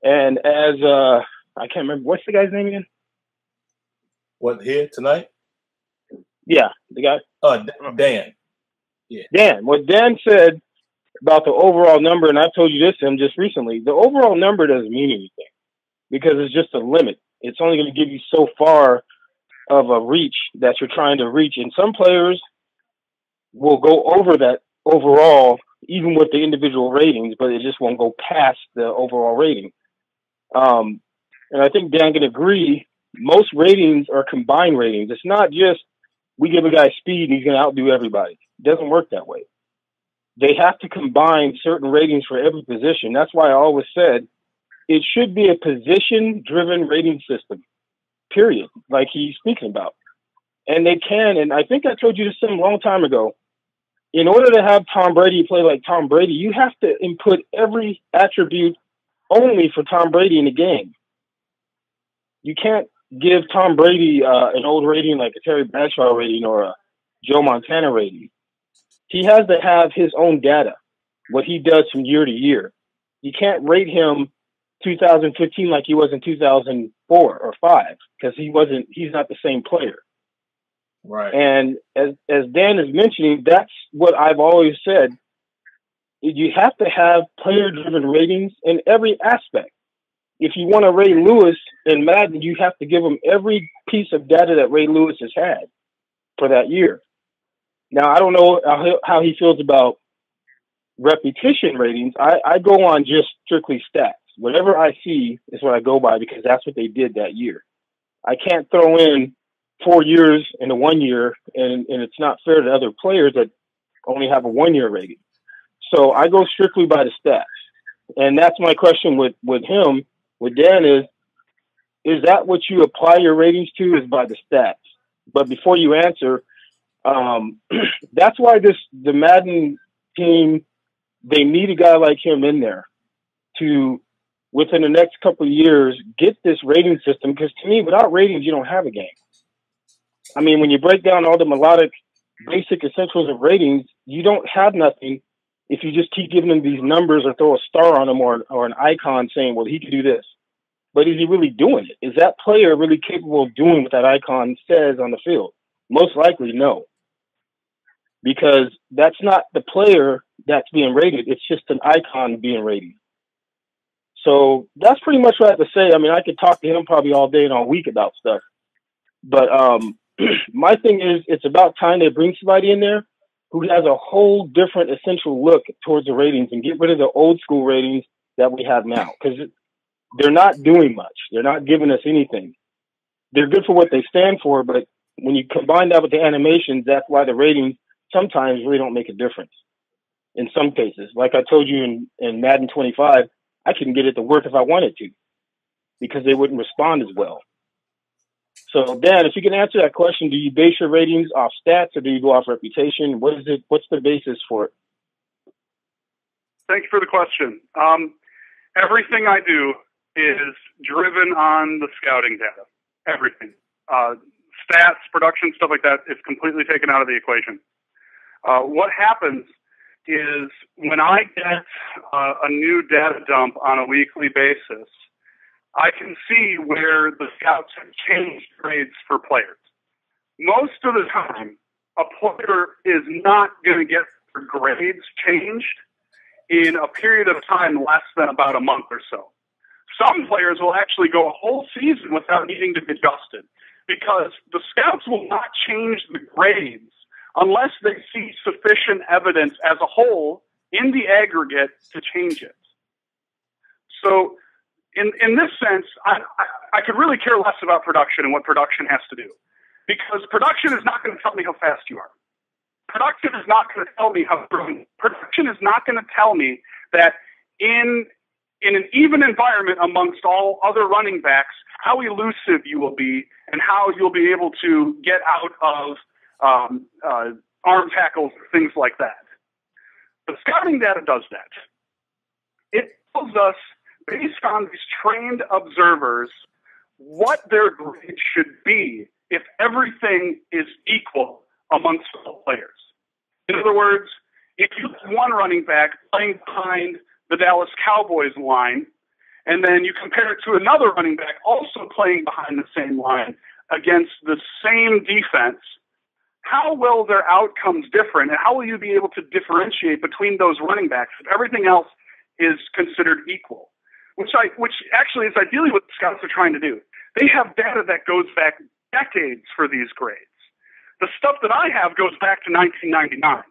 And as I can't remember, what's the guy's name again? What, here tonight? Yeah, the guy. Dan. Yeah. Dan. What Dan said about the overall number, and I told you this to him just recently, the overall number doesn't mean anything because it's just a limit. It's only going to give you so far of a reach that you're trying to reach. And some players will go over that overall, even with the individual ratings, but it just won't go past the overall rating. And I think Dan can agree, most ratings are combined ratings. It's not just we give a guy speed and he's going to outdo everybody. It doesn't work that way. They have to combine certain ratings for every position. That's why I always said it should be a position-driven rating system, period, like he's speaking about. And they can, and I think I told you this a long time ago, in order to have Tom Brady play like Tom Brady, you have to input every attribute only for Tom Brady in the game. You can't give Tom Brady an old rating like a Terry Bradshaw rating or a Joe Montana rating. He has to have his own data, what he does from year to year. You can't rate him 2015 like he was in 2004 or 5 because he's not the same player. Right. And as Dan is mentioning, that's what I've always said. You have to have player-driven ratings in every aspect. If you want to rate Lewis in Madden, you have to give him every piece of data that Ray Lewis has had for that year. Now, I don't know how he feels about repetition ratings. I go on just strictly stats. Whatever I see is what I go by because that's what they did that year. I can't throw in 4 years into 1 year, and it's not fair to other players that only have a 1 year rating. So I go strictly by the stats. And that's my question with him, with Dan is that what you apply your ratings to is by the stats? But before you answer, that's why the Madden team, they need a guy like him in there to, within the next couple of years, get this rating system. Because to me, without ratings, you don't have a game. I mean, when you break down all the melodic, basic essentials of ratings, you don't have nothing if you just keep giving them these numbers or throw a star on them or an icon saying, well, he can do this. but is he really doing it? Is that player really capable of doing what that icon says on the field? Most likely, no. Because that's not the player that's being rated. It's just an icon being rated. So that's pretty much what I have to say. I mean, I could talk to him probably all day and all week about stuff. But my thing is, it's about time they bring somebody in there who has a whole different essential look towards the ratings and get rid of the old school ratings that we have now. Because they're not doing much. They're not giving us anything. They're good for what they stand for, but when you combine that with the animations, that's why the ratings sometimes really don't make a difference. In some cases, like I told you in Madden 25, I couldn't get it to work if I wanted to because they wouldn't respond as well. So, Dan, if you can answer that question, do you base your ratings off stats or do you go off reputation? What is it? What's the basis for it? Thank you for the question. Everything I do is driven on the scouting data. Everything. Stats, production, stuff like that is completely taken out of the equation. What happens is when I get a new data dump on a weekly basis, I can see where the scouts have changed grades for players. Most of the time, a player is not going to get their grades changed in a period of time less than about a month or so. Some players will actually go a whole season without needing to be adjusted because the scouts will not change the grades unless they see sufficient evidence as a whole in the aggregate to change it. So in this sense, I could really care less about production and what production has to do, because production is not going to tell me how fast you are. Production is not going to tell me how brilliant. Production is not going to tell me that in an even environment amongst all other running backs, how elusive you will be and how you'll be able to get out of arm tackles, things like that. The scouting data does that. It tells us, based on these trained observers, what their grade should be if everything is equal amongst all players. In other words, if you have one running back playing behind the Dallas Cowboys line, and then you compare it to another running back also playing behind the same line against the same defense, how will their outcomes different, and how will you be able to differentiate between those running backs if everything else is considered equal? Which actually is ideally what the scouts are trying to do. They have data that goes back decades for these grades. The stuff that I have goes back to 1999.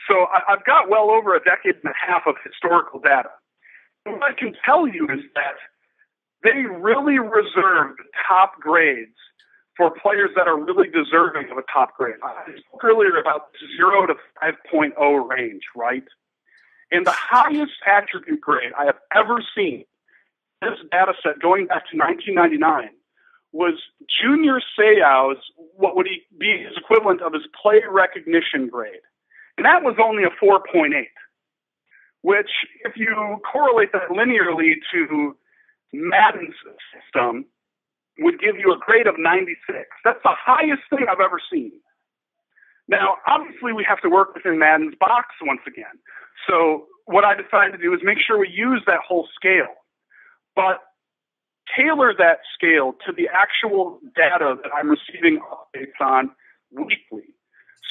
So I've got well over a decade and a half of historical data. And what I can tell you is that they really reserve top grades for players that are really deserving of a top grade. I spoke earlier about 0 to 5.0 range, right? And the highest attribute grade I have ever seen, this data set going back to 1999, was Junior Seau's, what would he be his equivalent of his play recognition grade. And that was only a 4.8, which if you correlate that linearly to Madden's system, would give you a grade of 96. That's the highest thing I've ever seen. Now, obviously, we have to work within Madden's box once again. So what I decided to do is make sure we use that whole scale, but tailor that scale to the actual data that I'm receiving updates on weekly.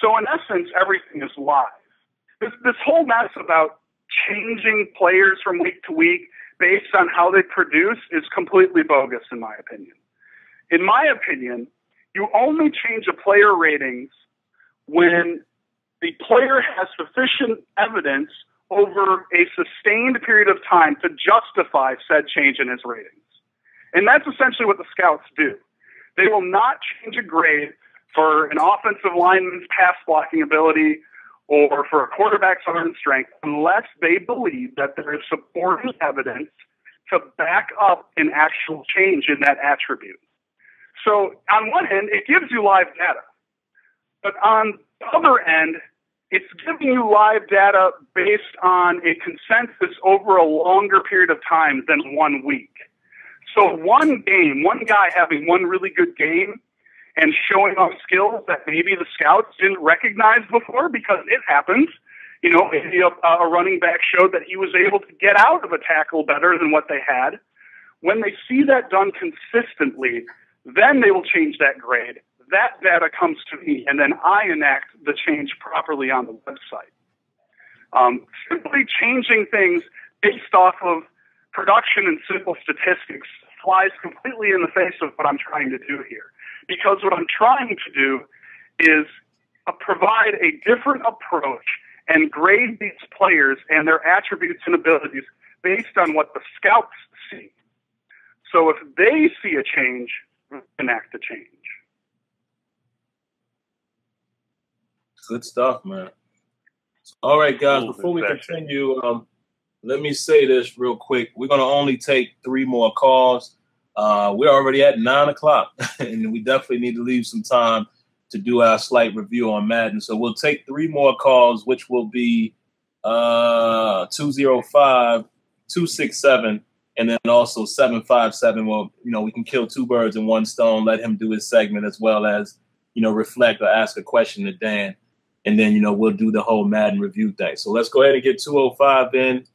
So in essence, everything is live. This whole mess about changing players from week to week based on how they produce is completely bogus, in my opinion. In my opinion, you only change a player ratings when the player has sufficient evidence over a sustained period of time to justify said change in his ratings. And that's essentially what the scouts do. They will not change a grade for an offensive lineman's pass blocking ability or for a quarterback's arm strength unless they believe that there is supporting evidence to back up an actual change in that attribute. So on one end, it gives you live data. But on the other end, it's giving you live data based on a consensus over a longer period of time than 1 week. So one game, one guy having one really good game and showing off skills that maybe the scouts didn't recognize before, because it happens. You know, maybe a running back showed that he was able to get out of a tackle better than what they had. When they see that done consistently, then they will change that grade. That data comes to me, and then I enact the change properly on the website. Simply changing things based off of production and simple statistics flies completely in the face of what I'm trying to do here. Because what I'm trying to do is provide a different approach and grade these players and their attributes and abilities based on what the scouts see. So if they see a change, enact a change. Good stuff, man. All right, guys, before we continue, let me say this real quick. We're going to only take 3 more calls. We're already at 9 o'clock, and we definitely need to leave some time to do our slight review on Madden. So we'll take 3 more calls, which will be 205, 267, and then also 757. Well, we can kill 2 birds in 1 stone, let him do his segment as well as, reflect or ask a question to Dan. And then, we'll do the whole Madden review thing. So let's go ahead and get 205 in.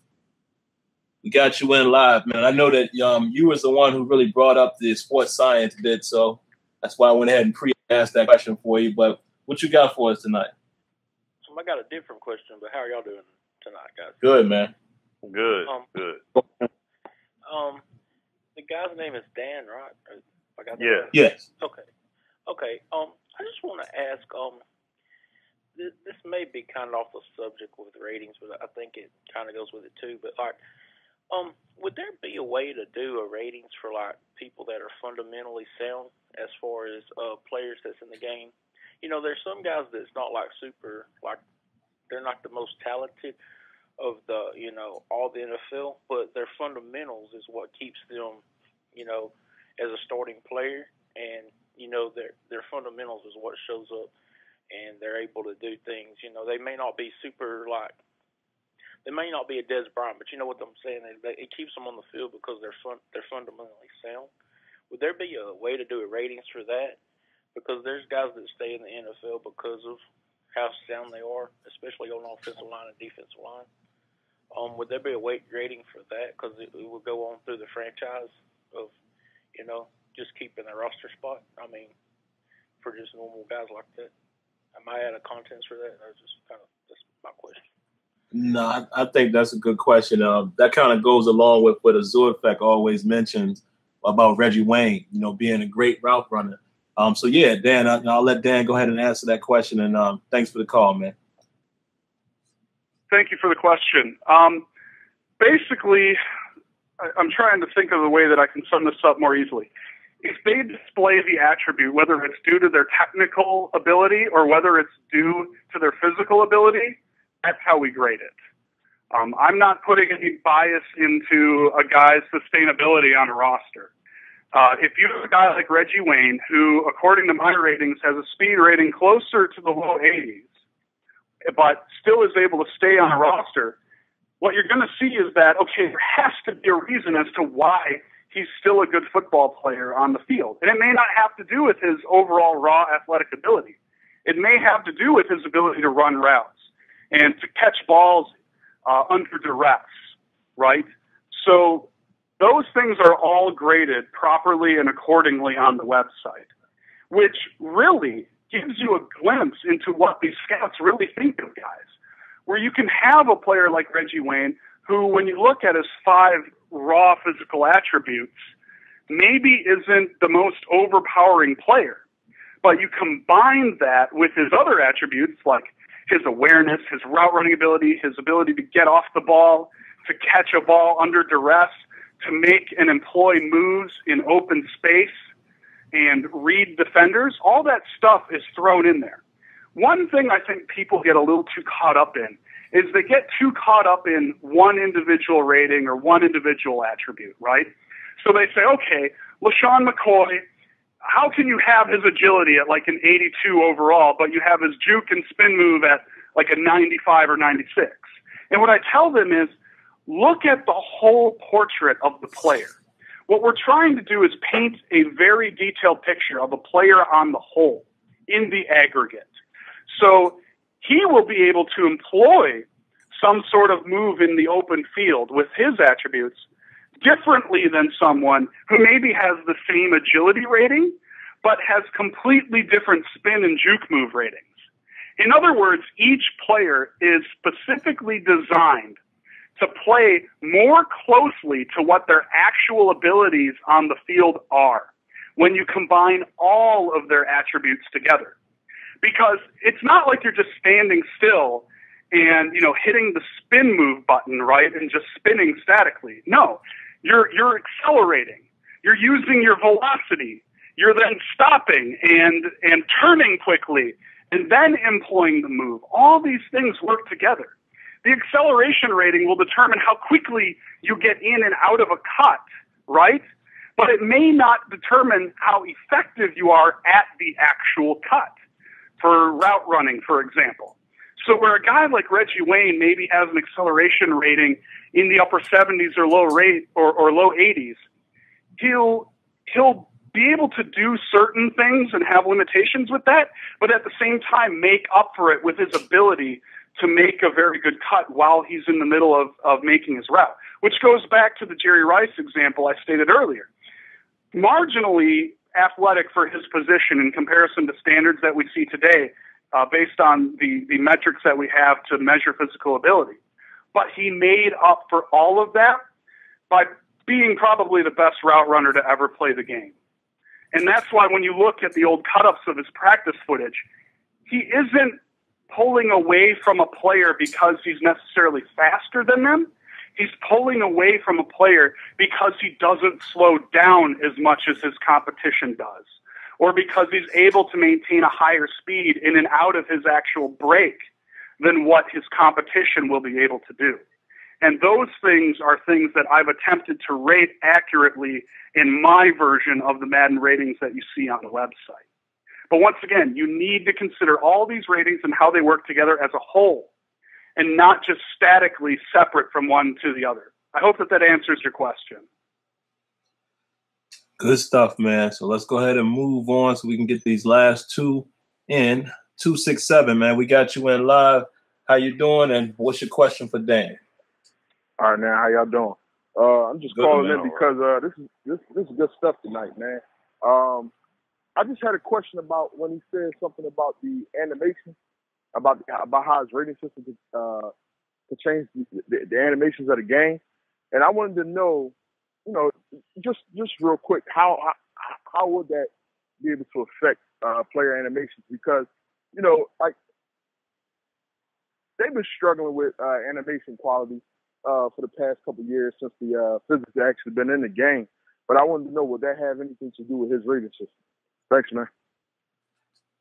We got you in live, man. I know that you was the one who really brought up the sports science bit, so that's why I went ahead and pre-asked that question for you. But what you got for us tonight? I got a different question, but how are y'all doing tonight, guys? Good, man. Good, good. The guy's name is Dan, right? I got that Yeah. right? Yes. Okay. I just want to ask, this may be kind of off the subject with ratings, but I think it kind of goes with it too. But would there be a way to do a ratings for people that are fundamentally sound as far as players that's in the game? There's some guys that's not super they're not the most talented of the all the NFL, but their fundamentals is what keeps them as a starting player, and their fundamentals is what shows up. And they're able to do things. They may not be super they may not be a Des Bryant, but you know what I'm saying. It keeps them on the field because they're fundamentally sound. Would there be a way to do a ratings for that? Because there's guys that stay in the NFL because of how sound they are, especially on the offensive line and defensive line. Would there be a weight rating for that? Because it would go on through the franchise of just keeping the roster spot. I mean, for just normal guys like that. Am I out of contents for that? Or that's my question. No, I think that's a good question. That kind of goes along with what Azurfek always mentions about Reggie Wayne, being a great route runner. So, yeah, Dan, I'll let Dan go ahead and answer that question. And thanks for the call, man. Thank you for the question. Basically, I'm trying to think of a way that I can sum this up more easily. If they display the attribute, whether it's due to their technical ability or whether it's due to their physical ability, that's how we grade it. I'm not putting any bias into a guy's sustainability on a roster. If you have a guy like Reggie Wayne, who, according to my ratings, has a speed rating closer to the low 80s, but still is able to stay on a roster, what you're going to see is that, okay, there has to be a reason as to why he's still a good football player on the field. And it may not have to do with his overall raw athletic ability. It may have to do with his ability to run routes and to catch balls under duress, right? So those things are all graded properly and accordingly on the website, which really gives you a glimpse into what these scouts really think of guys, where you can have a player like Reggie Wayne who, when you look at his 5 raw physical attributes, maybe isn't the most overpowering player. But you combine that with his other attributes, like his awareness, his route running ability, his ability to get off the ball, to catch a ball under duress, to make and employ moves in open space and read defenders. All that stuff is thrown in there. One thing I think people get a little too caught up in is they get too caught up in one individual rating or one individual attribute, right? So they say, okay, LaShawn McCoy, how can you have his agility at like an 82 overall, but you have his juke and spin move at like a 95 or 96? And what I tell them is, look at the whole portrait of the player. What we're trying to do is paint a very detailed picture of a player on the whole, in the aggregate. So he will be able to employ some sort of move in the open field with his attributes differently than someone who maybe has the same agility rating, but has completely different spin and juke move ratings. In other words, each player is specifically designed to play more closely to what their actual abilities on the field are when you combine all of their attributes together. Because it's not like you're just standing still and, you know, hitting the spin move button, right, and just spinning statically. No, you're accelerating. You're using your velocity. You're then stopping and turning quickly and then employing the move. All these things work together. The acceleration rating will determine how quickly you get in and out of a cut, right? But it may not determine how effective you are at the actual cut for route running, for example. So where a guy like Reggie Wayne maybe has an acceleration rating in the upper 70s or low 80s, he'll be able to do certain things and have limitations with that, but at the same time make up for it with his ability to make a very good cut while he's in the middle of making his route, which goes back to the Jerry Rice example I stated earlier. Marginally athletic for his position in comparison to standards that we see today, based on the metrics that we have to measure physical ability. But he made up for all of that by being probably the best route runner to ever play the game. And that's why when you look at the old cut-ups of his practice footage, he isn't pulling away from a player because he's necessarily faster than them. He's pulling away from a player because he doesn't slow down as much as his competition does, or because he's able to maintain a higher speed in and out of his actual break than what his competition will be able to do. And those things are things that I've attempted to rate accurately in my version of the Madden ratings that you see on the website. But once again, you need to consider all these ratings and how they work together as a whole, and not just statically separate from one to the other. I hope that answers your question. Good stuff, man. So let's go ahead and move on so we can get these last two in. 267, man. We got you in live. How you doing? And what's your question for Dan? All right, man. How y'all doing? I'm just calling in because this is good stuff tonight, man. I just had a question about when he said something about the animation, about how his rating system could change the animations of the game, and I wanted to know, you know, just real quick, how would that be able to affect player animations? Because, you know, like, they've been struggling with animation quality for the past couple of years since the physics have actually been in the game. But I wanted to know, would that have anything to do with his rating system? Thanks, man.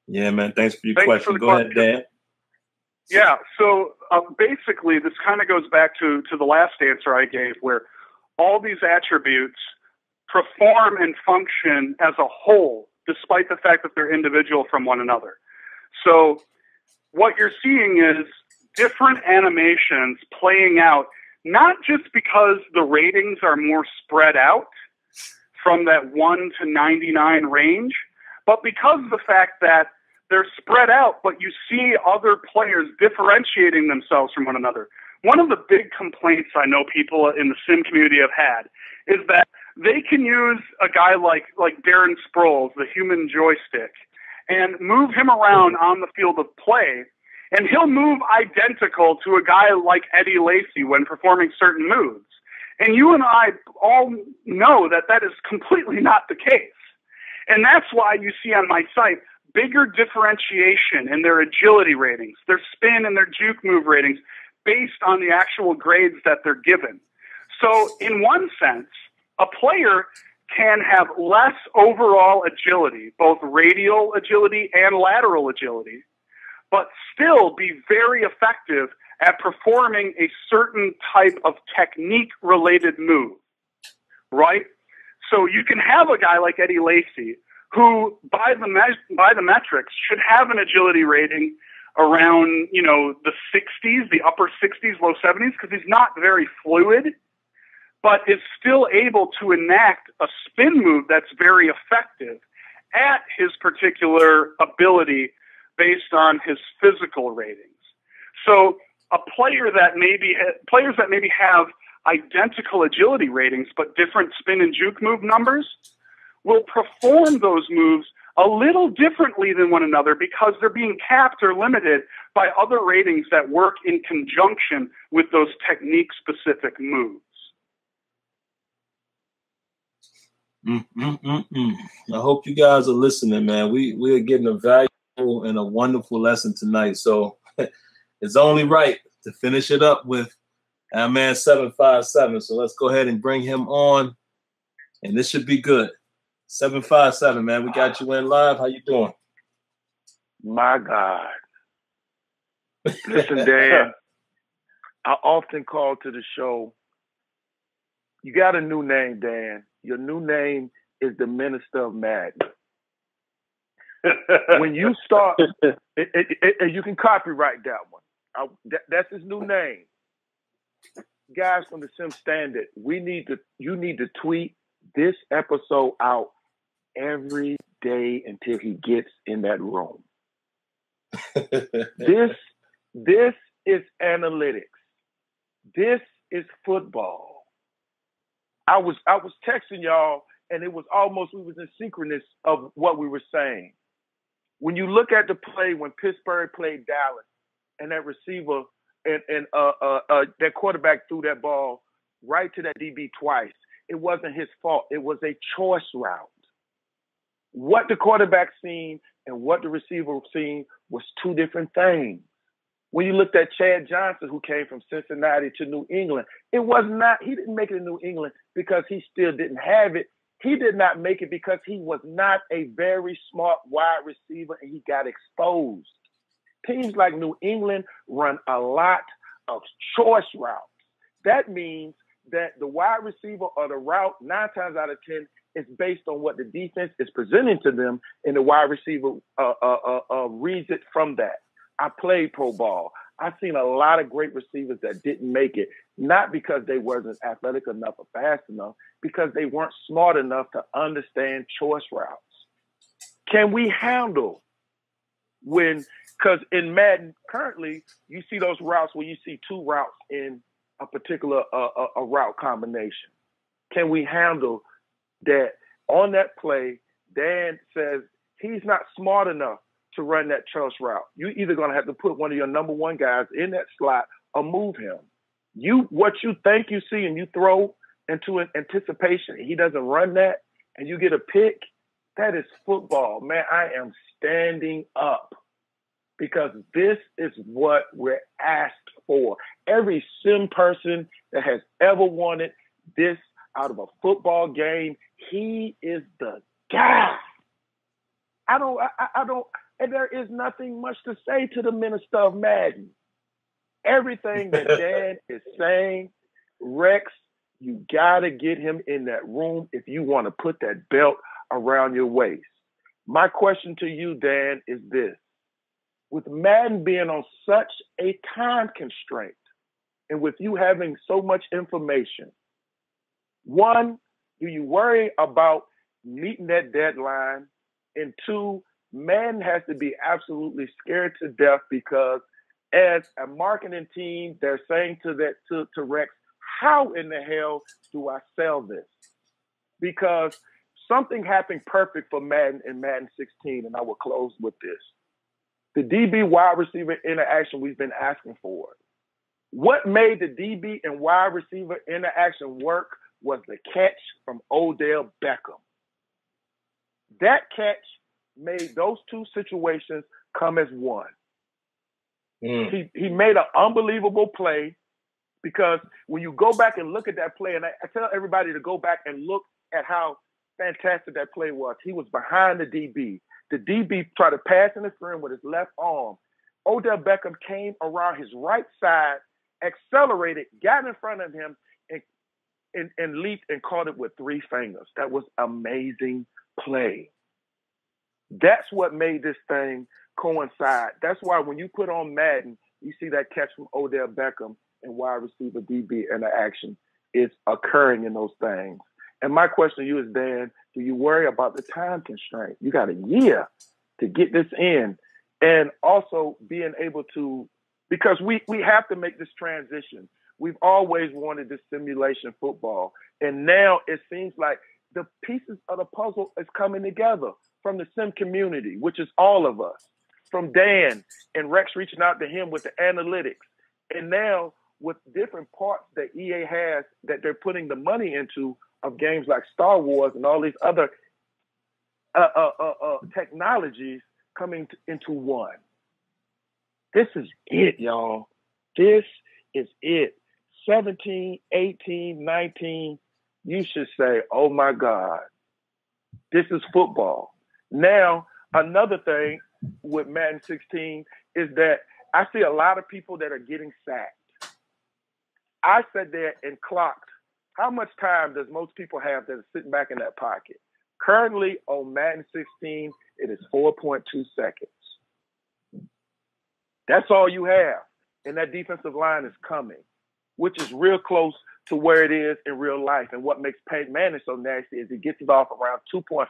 Yeah, man. Thanks for your question. Go ahead, Dan. Yeah, so basically this kind of goes back to the last answer I gave, where all these attributes perform and function as a whole, despite the fact that they're individual from one another. So what you're seeing is different animations playing out, not just because the ratings are more spread out from that 1 to 99 range, but because of the fact that they're spread out, but you see other players differentiating themselves from one another. One of the big complaints I know people in the sim community have had is that they can use a guy like Berens, the human joystick, and move him around on the field of play, and he'll move identical to a guy like Eddie Lacy when performing certain moves. And you and I all know that that is completely not the case. And that's why you see on my site bigger differentiation in their agility ratings, their spin and their juke move ratings, based on the actual grades that they're given. So in one sense, a player can have less overall agility, both radial agility and lateral agility, but still be very effective at performing a certain type of technique-related move, right? So you can have a guy like Eddie Lacy, who by the metrics should have an agility rating around, you know, the 60s, the upper 60s, low 70s, because he's not very fluid, but is still able to enact a spin move that's very effective at his particular ability based on his physical ratings. So a player that players that maybe have identical agility ratings but different spin and juke move numbers will perform those moves a little differently than one another because they're being capped or limited by other ratings that work in conjunction with those technique-specific moves. I hope you guys are listening, man. We are getting a valuable and a wonderful lesson tonight. So it's only right to finish it up with our man 757. So let's go ahead and bring him on, and this should be good. 757, man, we got you in live. How you doing? My God. Listen, Dan, I often call to the show. You got a new name, Dan. Your new name is the Minister of Madden. When you start, you can copyright that one. That's his new name. Guys from the Sim Standard, you need to tweet this episode out every day until he gets in that room. This is analytics. This is football. I was texting y'all, and it was almost we was in synchronous of what we were saying. When you look at the play when Pittsburgh played Dallas, and that receiver and that quarterback threw that ball right to that DB twice, it wasn't his fault. It was a choice route. What the quarterback seen and what the receiver seen was two different things. When you looked at Chad Johnson, who came from Cincinnati to New England, he didn't make it in New England because he still didn't have it. He did not make it because he was not a very smart wide receiver and he got exposed. Teams like New England run a lot of choice routes. That means that the wide receiver or the route, 9 times out of 10, is based on what the defense is presenting to them, and the wide receiver reads it from that. I played pro ball. I've seen a lot of great receivers that didn't make it, not because they wasn't athletic enough or fast enough, because they weren't smart enough to understand choice routes. Can we handle because in Madden currently, you see those routes where you see 2 routes in a particular a route combination. Can we handle that on that play? Dan says he's not smart enough to run that choice route. You're either going to have to put one of your number 1 guys in that slot or move him. What you think you see and you throw into an anticipation, he doesn't run that, and you get a pick, that is football. Man, I am standing up because this is what we're asked for. Every sim person that has ever wanted this out of a football game, he is the guy. I don't, and there is nothing much to say to the Minister of Madden. Everything that Dan is saying, Rex, you got to get him in that room if you want to put that belt around your waist. My question to you, Dan, is this. With Madden being on such a time constraint, and with you having so much information, 1, do you worry about meeting that deadline? And 2, Madden has to be absolutely scared to death because as a marketing team, they're saying to Rex, how in the hell do I sell this? Because something happened perfect for Madden in Madden 16, and I will close with this. The DB wide receiver interaction we've been asking for. What made the DB and wide receiver interaction work was the catch from Odell Beckham. That catch made those 2 situations come as one. He made an unbelievable play because when you go back and look at that play, and I tell everybody to go back and look at how fantastic that play was. He was behind the DB. The DB tried to pass interference with his left arm. Odell Beckham came around his right side, accelerated, got in front of him, and leaped and caught it with 3 fingers. That was amazing play. That's what made this thing coincide. That's why when you put on Madden, you see that catch from Odell Beckham and wide receiver DB interaction is occurring in those things. And my question to you is, Dan, do you worry about the time constraint? You got a year to get this in, and also being able to, because we have to make this transition. We've always wanted this simulation football. And now it seems like the pieces of the puzzle is coming together from the sim community, which is all of us, from Dan and Rex reaching out to him with the analytics. And now with different parts that EA has that they're putting the money into of games like Star Wars and all these other technologies coming into one. This is it, y'all. This is it. 17, 18, 19, you should say, oh my God, this is football. Now, another thing with Madden 16 is that I see a lot of people that are getting sacked. I sat there and clocked how much time does most people have that are sitting back in that pocket. Currently on Madden 16, it is 4.2 seconds. That's all you have. And that defensive line is coming, which is real close to where it is in real life. And what makes Peyton Manning so nasty is he gets it off around 2.5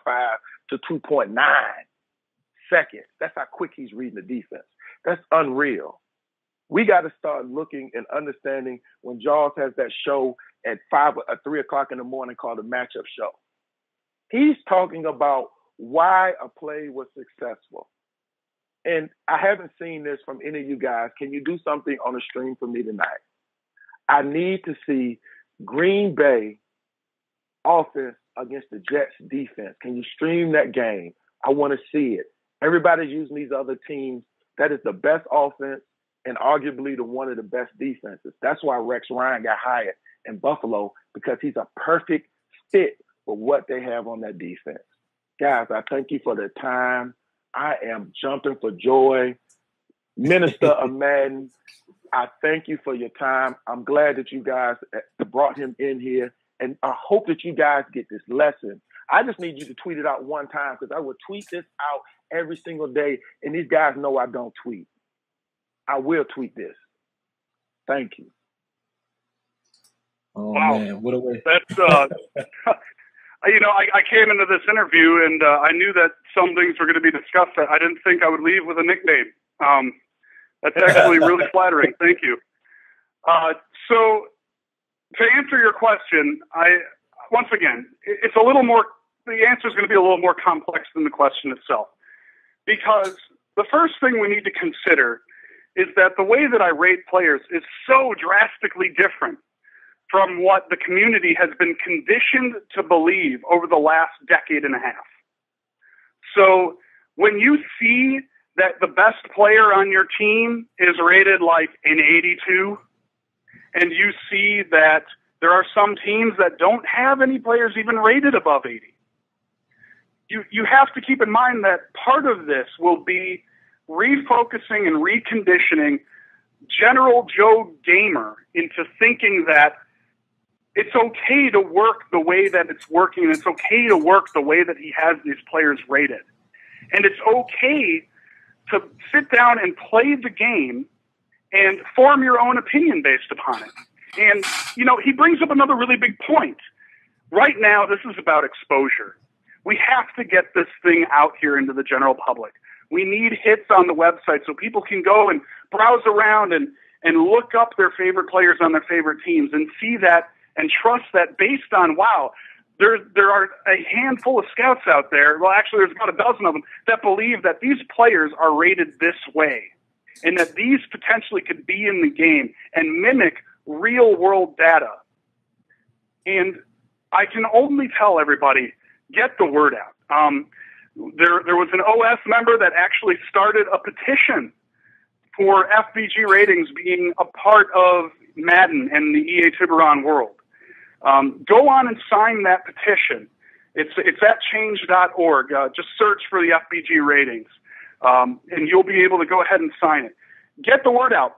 to 2.9 seconds. That's how quick he's reading the defense. That's unreal. We got to start looking and understanding when Jaws has that show at 3 o'clock in the morning called the Matchup Show. He's talking about why a play was successful. And I haven't seen this from any of you guys. Can you do something on the stream for me tonight? I need to see Green Bay offense against the Jets defense. Can you stream that game? I want to see it. Everybody's using these other teams. That is the best offense and arguably one of the best defenses. That's why Rex Ryan got hired in Buffalo, because he's a perfect fit for what they have on that defense. Guys, I thank you for the time. I am jumping for joy. Minister of Madden, I thank you for your time. I'm glad that you guys brought him in here, and I hope that you guys get this lesson. I just need you to tweet it out one time, because I will tweet this out every single day, and these guys know I don't tweet. I will tweet this. Thank you. Oh, wow. Man, what a way. That's, I came into this interview and I knew that some things were going to be discussed. I didn't think I would leave with a nickname. That's actually really flattering. Thank you. So to answer your question, once again, it's a little more, the answer is going to be a little more complex than the question itself, because the first thing we need to consider is that the way that I rate players is so drastically different from what the community has been conditioned to believe over the last decade and a half. So when you see that the best player on your team is rated like an 82, and you see that there are some teams that don't have any players even rated above 80, you have to keep in mind that part of this will be refocusing and reconditioning General Joe Gamer into thinking that it's okay to work the way that it's working, and it's okay to work the way that he has these players rated. And it's okay to sit down and play the game and form your own opinion based upon it. And, he brings up another really big point. Right now, this is about exposure. We have to get this thing out here into the general public. We need hits on the website so people can go and browse around and look up their favorite players on their favorite teams and see that and trust that based on, wow, there are a handful of scouts out there, well, actually there's about a dozen of them, that believe that these players are rated this way and that these potentially could be in the game and mimic real-world data. And I can only tell everybody, get the word out. There was an OS member that actually started a petition for FBG Ratings being a part of Madden and the EA Tiburon world. Go on and sign that petition. It's at change.org. Just search for the FBG Ratings, and you'll be able to go ahead and sign it. Get the word out.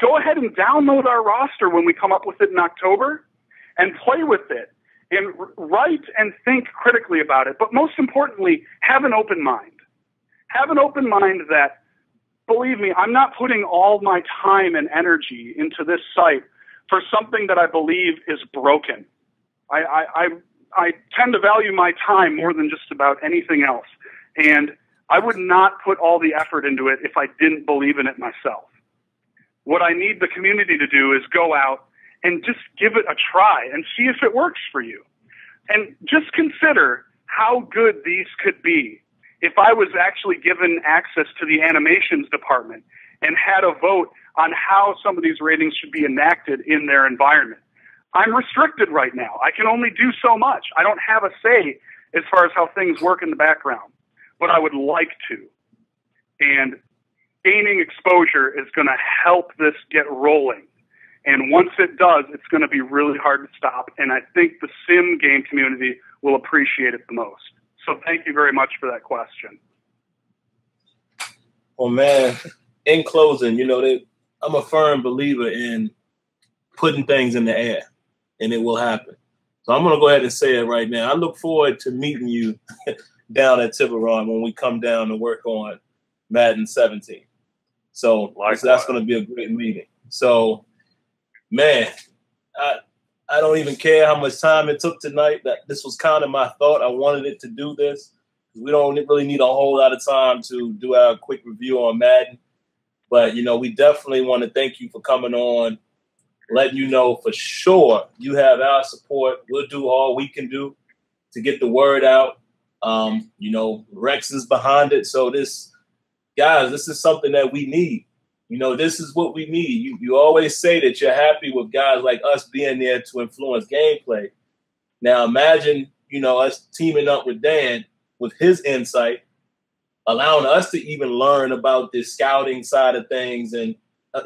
Go ahead and download our roster when we come up with it in October and play with it. And write and think critically about it. But most importantly, have an open mind. Have an open mind that, believe me, I'm not putting all my time and energy into this site for something that I believe is broken. I tend to value my time more than just about anything else. And I would not put all the effort into it if I didn't believe in it myself. What I need the community to do is go out and just give it a try and see if it works for you. And just consider how good these could be if I was actually given access to the animations department and had a vote on how some of these ratings should be enacted in their environment. I'm restricted right now. I can only do so much. I don't have a say as far as how things work in the background, but I would like to. And gaining exposure is going to help this get rolling. And once it does, it's going to be really hard to stop. And I think the sim game community will appreciate it the most. So thank you very much for that question. Well, man, in closing, you know, I'm a firm believer in putting things in the air, and it will happen. So I'm going to go ahead and say it right now. I look forward to meeting you down at Tiburon when we come down to work on Madden 17. So that's going to be a great meeting. So, man, I don't even care how much time it took tonight. That this was kind of my thought. I wanted it to do this. We don't really need a whole lot of time to do our quick review on Madden. But, you know, we definitely want to thank you for coming on, letting you know for sure you have our support. We'll do all we can do to get the word out. You know, Rex is behind it. So this is something that we need. You know, this is what we need. You always say that you're happy with guys like us being there to influence gameplay. Now imagine, you know, us teaming up with Dan with his insight, allowing us to even learn about the scouting side of things. And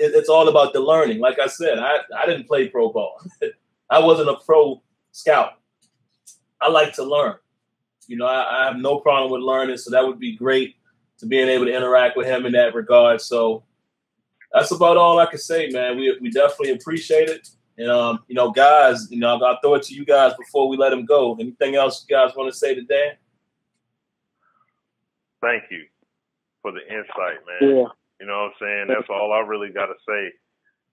it's all about the learning. Like I said, I didn't play pro ball. I wasn't a pro scout. I like to learn. You know, I have no problem with learning. So that would be great to being able to interact with him in that regard. So that's about all I can say, man. We definitely appreciate it. And, you know, guys, you know, I'll throw it to you guys before we let him go. Anything else you guys want to say to Dan? Thank you for the insight, man. Yeah. You know what I'm saying? That's all I really got to say.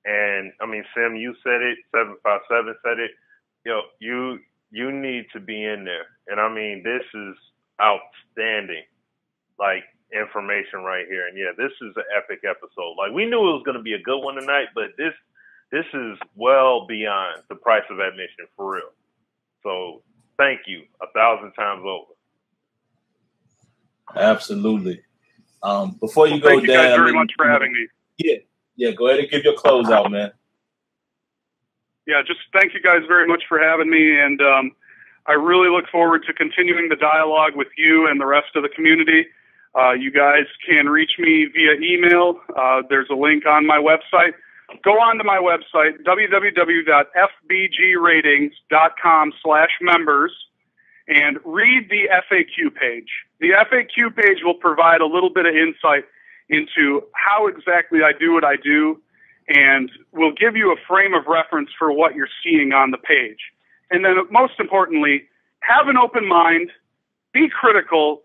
And, I mean, Sim, you said it. 757 said it. Yo, you need to be in there. And, I mean, this is outstanding, like, information right here. And, yeah, this is an epic episode. Like, we knew it was going to be a good one tonight, but this is well beyond the price of admission, for real. So, thank you 1,000 times over. Absolutely. Before you go, thank you Dan, guys very much for having me. Yeah. Go ahead and give your close out, man. Yeah, just thank you guys very much for having me, and I really look forward to continuing the dialogue with you and the rest of the community. You guys can reach me via email. There's a link on my website. Go on to my website, www.fbgratings.com/members, and read the FAQ page. The FAQ page will provide a little bit of insight into how exactly I do what I do, and will give you a frame of reference for what you're seeing on the page. And then most importantly, have an open mind, be critical,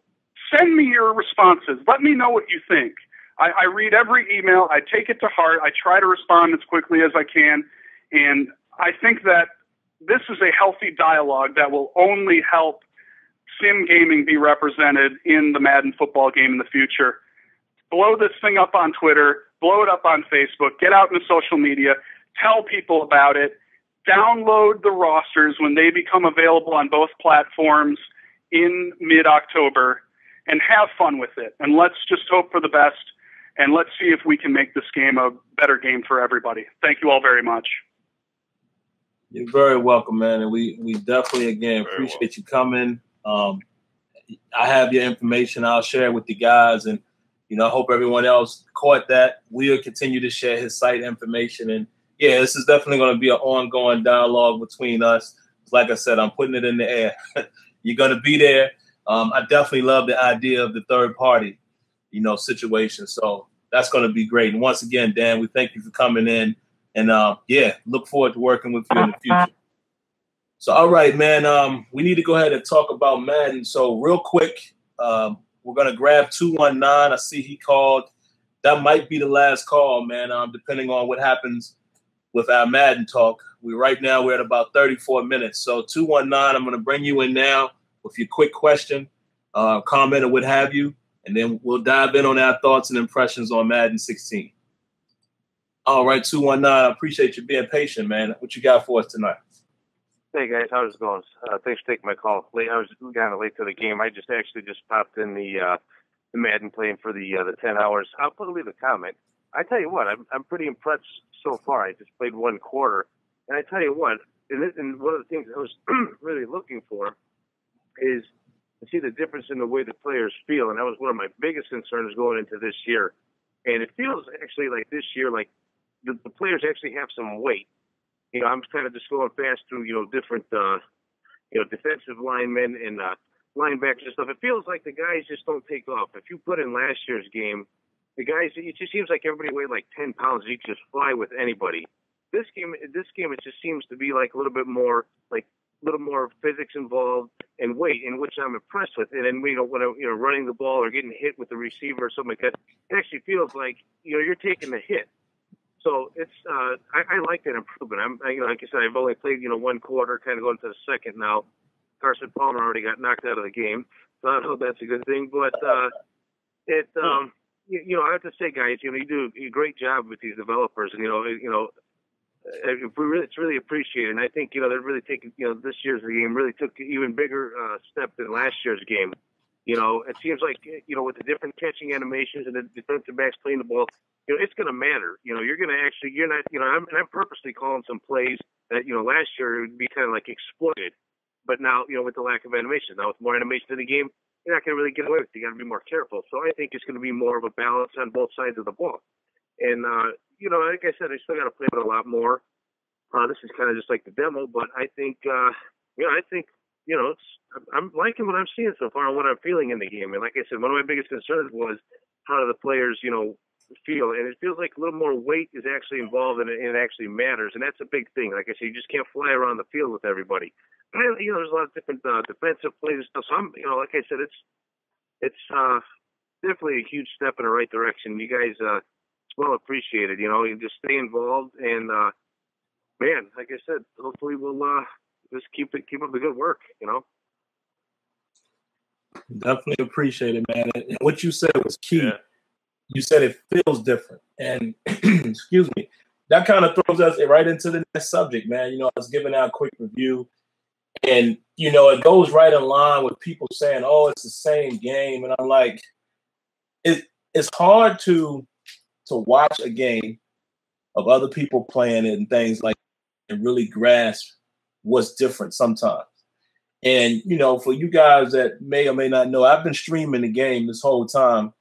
send me your responses. Let me know what you think. I read every email. I take it to heart. I try to respond as quickly as I can. And I think that this is a healthy dialogue that will only help sim gaming be represented in the Madden football game in the future. Blow this thing up on Twitter. Blow it up on Facebook. Get out into social media. Tell people about it. Download the rosters when they become available on both platforms in mid-October, and have fun with it. And let's just hope for the best, and let's see if we can make this game a better game for everybody. Thank you all very much. You're very welcome, man. And we definitely, again, appreciate you coming. I have your information. I'll share it with the guys. And, you know, I hope everyone else caught that. We'll continue to share his site information. And, yeah, this is definitely going to be an ongoing dialogue between us. Like I said, I'm putting it in the air. You're going to be there. I definitely love the idea of the third party, you know, situation. So that's going to be great. And once again, Dan, we thank you for coming in. And, look forward to working with you in the future. So, all right, man, we need to go ahead and talk about Madden. So real quick, we're going to grab 219. I see he called. That might be the last call, man, depending on what happens with our Madden talk. We're at about 34 minutes. So 219, I'm going to bring you in now with your quick question, comment, or what have you. And then we'll dive in on our thoughts and impressions on Madden 16. All right, 219. I appreciate you being patient, man. What you got for us tonight? Hey guys, how's it going? Thanks for taking my call. I was kind of late to the game. I just popped in the Madden playing for the 10 hours. I'll leave a comment. I tell you what, I'm pretty impressed so far. I just played one quarter, and I tell you what, and one of the things I was really looking for is to see the difference in the way the players feel, and that was one of my biggest concerns going into this year. And it feels actually like this year, like the players actually have some weight. You know, I'm kind of just going fast through, different, defensive linemen and linebackers and stuff. It feels like the guys just don't take off. If you put in last year's game, the guys, it just seems like everybody weighed like 10 pounds. You can just fly with anybody. This game, it just seems to be like a little bit more, physics involved and weight, in which I'm impressed with. And then, when running the ball or getting hit with the receiver or something like that, it actually feels like, you're taking the hit. So it's, I like that improvement. Like I said, I've only played, one quarter, kind of going to the second now. Carson Palmer already got knocked out of the game, so I don't know if that's a good thing. But I have to say, guys, you do a great job with these developers, and it's really appreciated. And I think they're really taking this year's game really took an even bigger step than last year's game. It seems like with the different catching animations and the defensive backs playing the ball, it's going to matter. You're going to actually, you're not, I'm purposely calling some plays that, last year it would be kind of like exploited. But now, with the lack of animation, now with more animation in the game, you're not going to really get away with it. You got to be more careful. So I think it's going to be more of a balance on both sides of the ball. And, like I said, I still got to play with a lot more. This is kind of just like the demo, but I think, I'm liking what I'm seeing so far and what I'm feeling in the game. And like I said, one of my biggest concerns was how do the players, feel. And it feels like a little more weight is actually involved and it actually matters. And that's a big thing. Like I said, you just can't fly around the field with everybody. But, there's a lot of different defensive plays and stuff. So I'm, like I said, it's definitely a huge step in the right direction. You guys, it's well appreciated. You just stay involved and, man, like I said, hopefully we'll just keep up the good work, Definitely appreciate it, man. And what you said was key. Yeah. You said it feels different. And, excuse me, that kind of throws us right into the next subject, man. I was giving out a quick review. And, it goes right in line with people saying, oh, it's the same game. And I'm like, it's hard to watch a game of other people playing it and things like that and really grasp what's different sometimes. And, for you guys that may or may not know, I've been streaming the game this whole time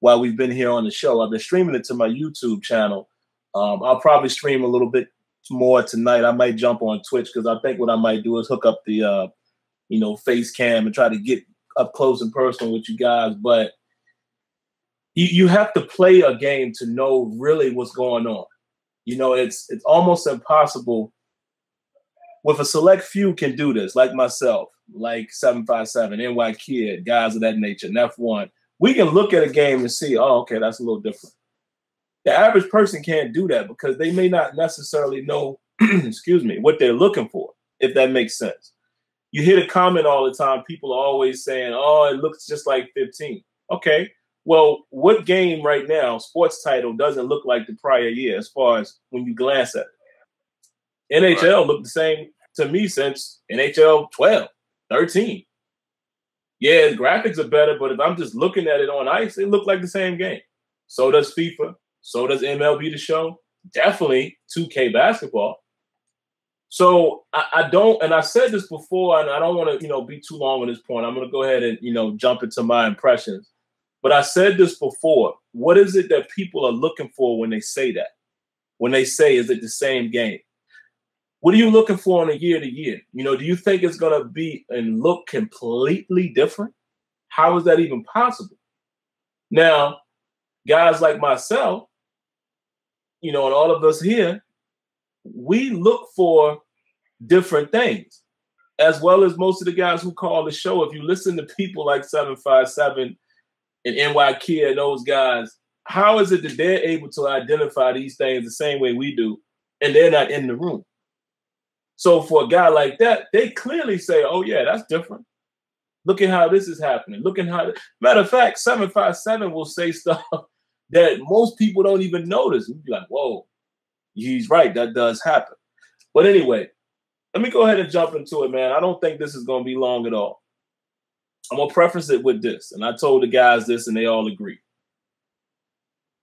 while we've been here on the show. I've been streaming it to my YouTube channel. I'll probably stream a little bit more tonight. I might jump on Twitch because I think what I might do is hook up the, face cam and try to get up close and personal with you guys. But you have to play a game to know really what's going on. It's almost impossible. With a select few can do this, like myself, like 757, NY Kid, guys of that nature, and F1. We can look at a game and see, oh, okay, that's a little different. The average person can't do that because they may not necessarily know, excuse me, what they're looking for, if that makes sense. You hear the comment all the time. People are always saying, oh, it looks just like 15. Okay, well, what game right now, sports title, doesn't look like the prior year as far as when you glance at it? NHL looked the same to me since NHL 12, 13. Yeah, the graphics are better, but if I'm just looking at it on ice, it looked like the same game. So does FIFA. So does MLB The Show. Definitely 2K basketball. So I don't, and I said this before, and I don't want to, be too long on this point. I'm going to go ahead and, jump into my impressions. But I said this before. What is it that people are looking for when they say that? When they say, is it the same game? What are you looking for on a year to year? Do you think it's going to be and look completely different? How is that even possible? Now, guys like myself, and all of us here, we look for different things, as well as most of the guys who call the show. If you listen to people like 757 and NY Kid and those guys, how is it that they're able to identify these things the same way we do, and they're not in the room? So for a guy like that, they clearly say, oh, yeah, that's different. Look at how this is happening. Look at how, matter of fact, 757 will say stuff that most people don't even notice. You'd be like, whoa, He's right. That does happen. But anyway, let me go ahead and jump into it, man. I don't think this is going to be long at all. I'm going to preface it with this. And I told the guys this, and they all agree.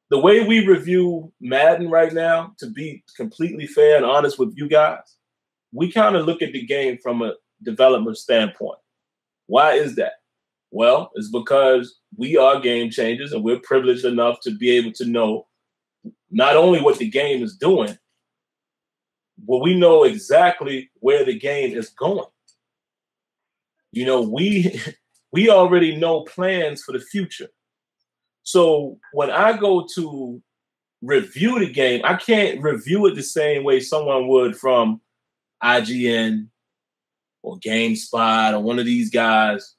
The way we review Madden right now, to be completely fair and honest with you guys, we kind of look at the game from a development standpoint. Why is that? Well, it's because we are game changers, and we're privileged enough to be able to know not only what the game is doing, but we know exactly where the game is going. You know, we already know plans for the future. So when I go to review the game, I can't review it the same way someone would from IGN or GameSpot or one of these guys,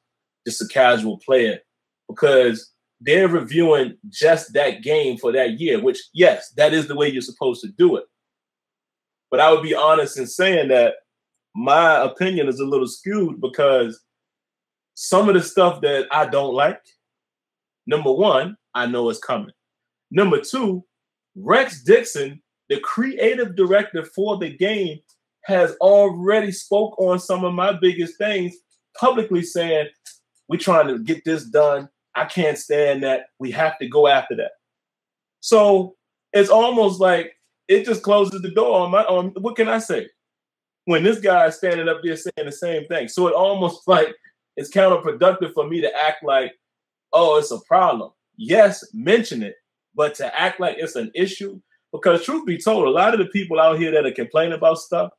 just a casual player, because they're reviewing just that game for that year, which, yes, that is the way you're supposed to do it. But I would be honest in saying that my opinion is a little skewed because some of the stuff that I don't like, number one, I know it's coming. Number two, Rex Dixon, the creative director for the game, has already spoke on some of my biggest things, publicly saying, we're trying to get this done. I can't stand that. We have to go after that. So it's almost like it just closes the door on what can I say? When this guy is standing up there saying the same thing. So it almost like it's counterproductive for me to act like, oh, it's a problem. Yes, mention it, but to act like it's an issue, because truth be told, a lot of the people out here that are complaining about stuff,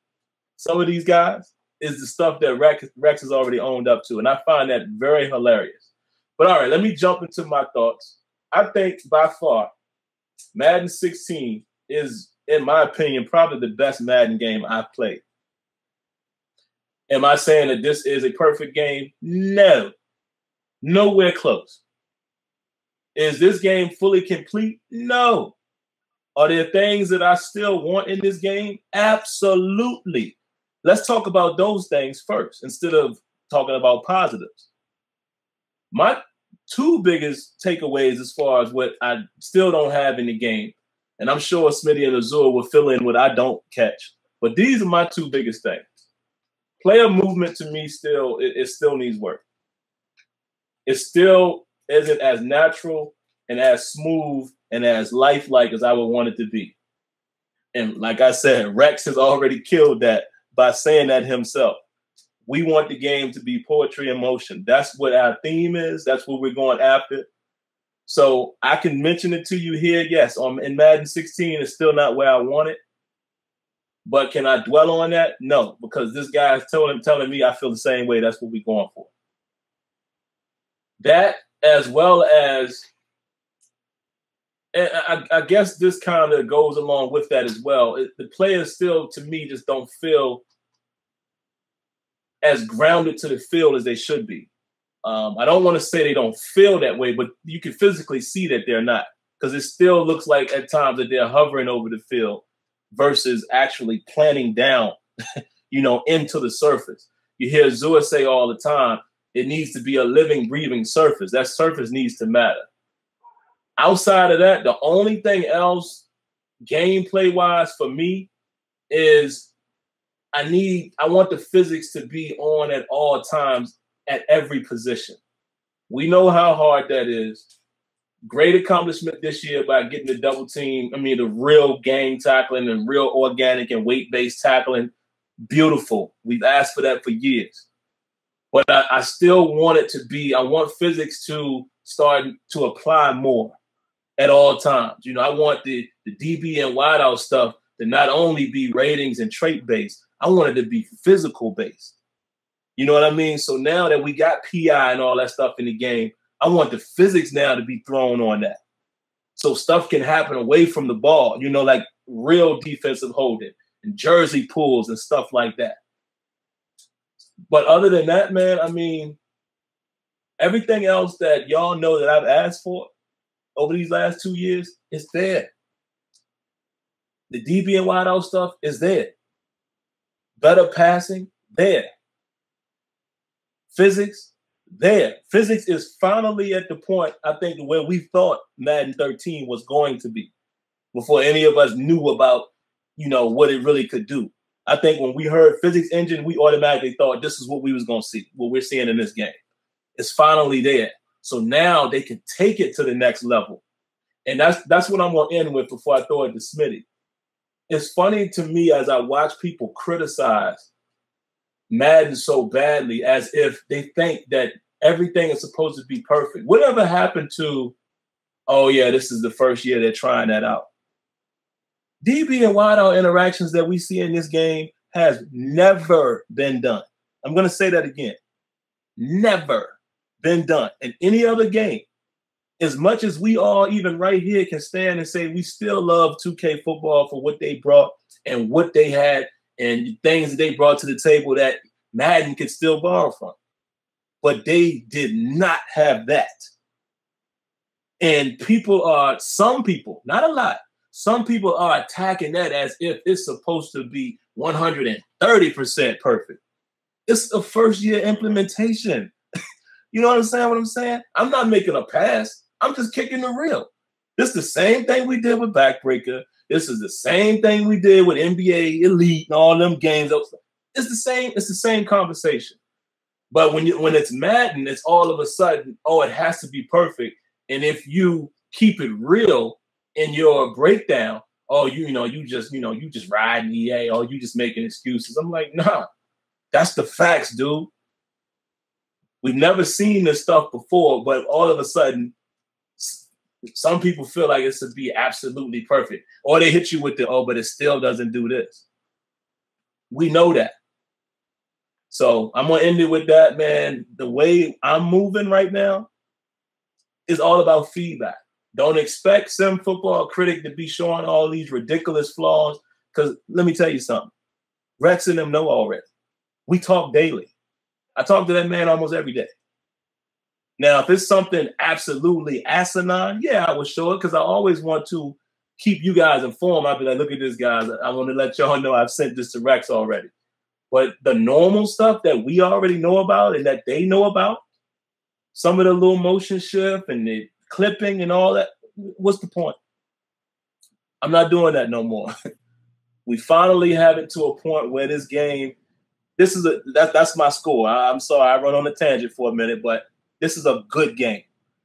some of these guys, is the stuff that Rex has already owned up to. And I find that very hilarious. But all right, let me jump into my thoughts. I think by far, Madden 16 is, in my opinion, probably the best Madden game I've played. Am I saying that this is a perfect game? No. Nowhere close. Is this game fully complete? No. Are there things that I still want in this game? Absolutely. Let's talk about those things first instead of talking about positives. My two biggest takeaways as far as what I still don't have in the game, and I'm sure Smitty and Azure will fill in what I don't catch, but these are my two biggest things. Player movement to me it still needs work. It still isn't as natural and as smooth and as lifelike as I would want it to be. And like I said, Rex has already killed that by saying that himself. We want the game to be poetry in motion. That's what our theme is. That's what we're going after. So I can mention it to you here. Yes, in Madden 16, it's still not where I want it. But can I dwell on that? No, because this guy is telling me I feel the same way. That's what we're going for. That, as well as, and I guess this kind of goes along with that as well. The players still, to me, just don't feel as grounded to the field as they should be. I don't want to say they don't feel that way, but you can physically see that they're not, because it still looks like at times that they're hovering over the field versus actually planting down, into the surface. You hear Zua say all the time, it needs to be a living, breathing surface. That surface needs to matter. Outside of that, the only thing else gameplay-wise for me is I want the physics to be on at all times at every position. We know how hard that is. Great accomplishment this year by getting the double team. the real gang tackling and real organic and weight-based tackling. Beautiful. We've asked for that for years. But I still want it to be, I want physics to start to apply more at all times. I want the DB and wideout stuff to not only be ratings and trait-based, I want it to be physical-based. You know what I mean? So now that we got PI and all that stuff in the game, I want the physics now to be thrown on that. So stuff can happen away from the ball, like real defensive holding and jersey pulls and stuff like that. But other than that, man, everything else that y'all know that I've asked for over these last 2 years is there. The DB and wideout stuff is there. Better passing, there. Physics, there. Physics is finally at the point, I think, where we thought Madden 13 was going to be before any of us knew about what it really could do. I think when we heard physics engine, we automatically thought this is what we was going to see, what we're seeing in this game. It's finally there. So now they can take it to the next level. And that's what I'm going to end with before I throw it to Smitty. It's funny to me as I watch people criticize Madden so badly as if they think that everything is supposed to be perfect. Whatever happened to, oh, yeah, this is the first year they're trying that out. DB and wideout interactions that we see in this game has never been done. I'm going to say that again. Never been done in any other game. As much as we all, even right here, can stand and say we still love 2K football for what they brought and what they had and things that they brought to the table that Madden could still borrow from. But they did not have that. And some people, not a lot, some people are attacking that as if it's supposed to be 130% perfect. It's a first-year implementation. You know what I'm saying? I'm not making a pass. I'm just kicking the real. This is the same thing we did with Backbreaker. This is the same thing we did with NBA Elite and all them games. It's the same conversation. But when it's Madden, it's all of a sudden, it has to be perfect. And if you keep it real in your breakdown, you just riding EA, or you just making excuses. I'm like, nah, that's the facts, dude. We've never seen this stuff before, but all of a sudden, some people feel like it's to be absolutely perfect. Or they hit you with but it still doesn't do this. We know that. So I'm going to end it with that, man. The way I'm moving right now is all about feedback. Don't expect SimFBallCritic to be showing all these ridiculous flaws, because let me tell you something. Rex and them know already. We talk daily. I talk to that man almost every day. Now, if it's something absolutely asinine, yeah, I will show it, because I always want to keep you guys informed. I'll be like, look at this, guys. I want to let y'all know I've sent this to Rex already. But the normal stuff that we already know about and that they know about, some of the little motion shift and the clipping and all that, what's the point? I'm not doing that no more. We finally have it to a point where this game, that's my score. I'm sorry, I run on a tangent for a minute, but this is a good game.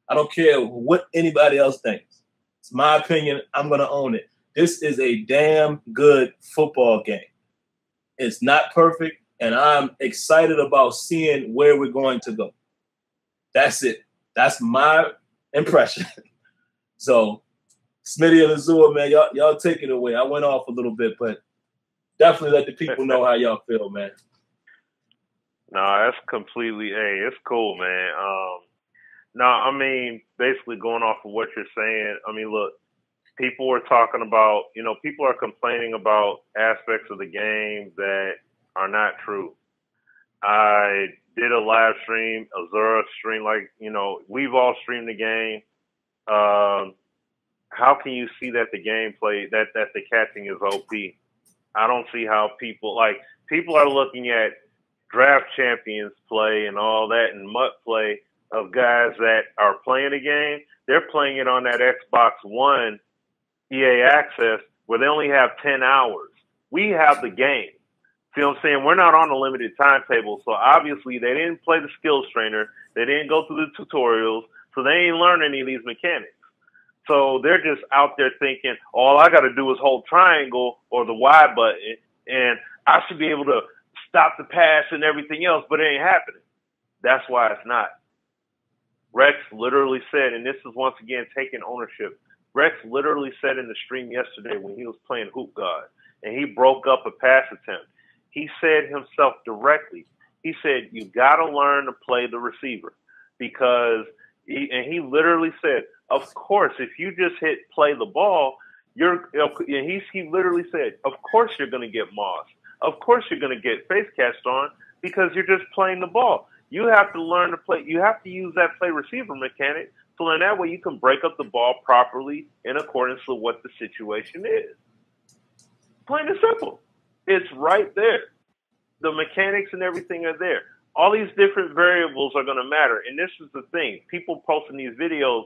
I don't care what anybody else thinks. It's my opinion. I'm going to own it. This is a damn good football game. It's not perfect, and I'm excited about seeing where we're going to go. That's it. That's my impression. So, Smitty and Azure, man, y'all take it away. I went off a little bit, but definitely let the people know how y'all feel, man. No, that's completely, it's cool, man. No, I mean, basically going off of what you're saying, I mean, look, people are talking about, people are complaining about aspects of the game that are not true. I did a live stream, Azura stream, we've all streamed the game. How can you see that the gameplay, that the catching is OP? I don't see how people are looking at draft champions play and all that and MUT play of guys that are playing the game. They're playing it on that Xbox One EA Access where they only have 10 hours. We have the game. See what I'm saying? We're not on a limited timetable, so obviously they didn't play the skills trainer. They didn't go through the tutorials, so they ain't learn any of these mechanics. So they're just out there thinking, all I got to do is hold triangle or the Y button, and I should be able to stop the pass and everything else, but it ain't happening. That's why it's not. Rex literally said, and this is once again taking ownership, Rex literally said in the stream yesterday when he was playing Hoop God, and he broke up a pass attempt. He said himself directly, he said, you got to learn to play the receiver, because he literally said, of course, if you just hit play the ball, he literally said, of course you're going to get mossed. Of course you're going to get face cast on because you're just playing the ball. You have to learn to play. You have to use that play receiver mechanic, so in that way you can break up the ball properly in accordance with what the situation is. Plain and simple. It's right there. The mechanics and everything are there. All these different variables are going to matter. And this is the thing. People posting these videos,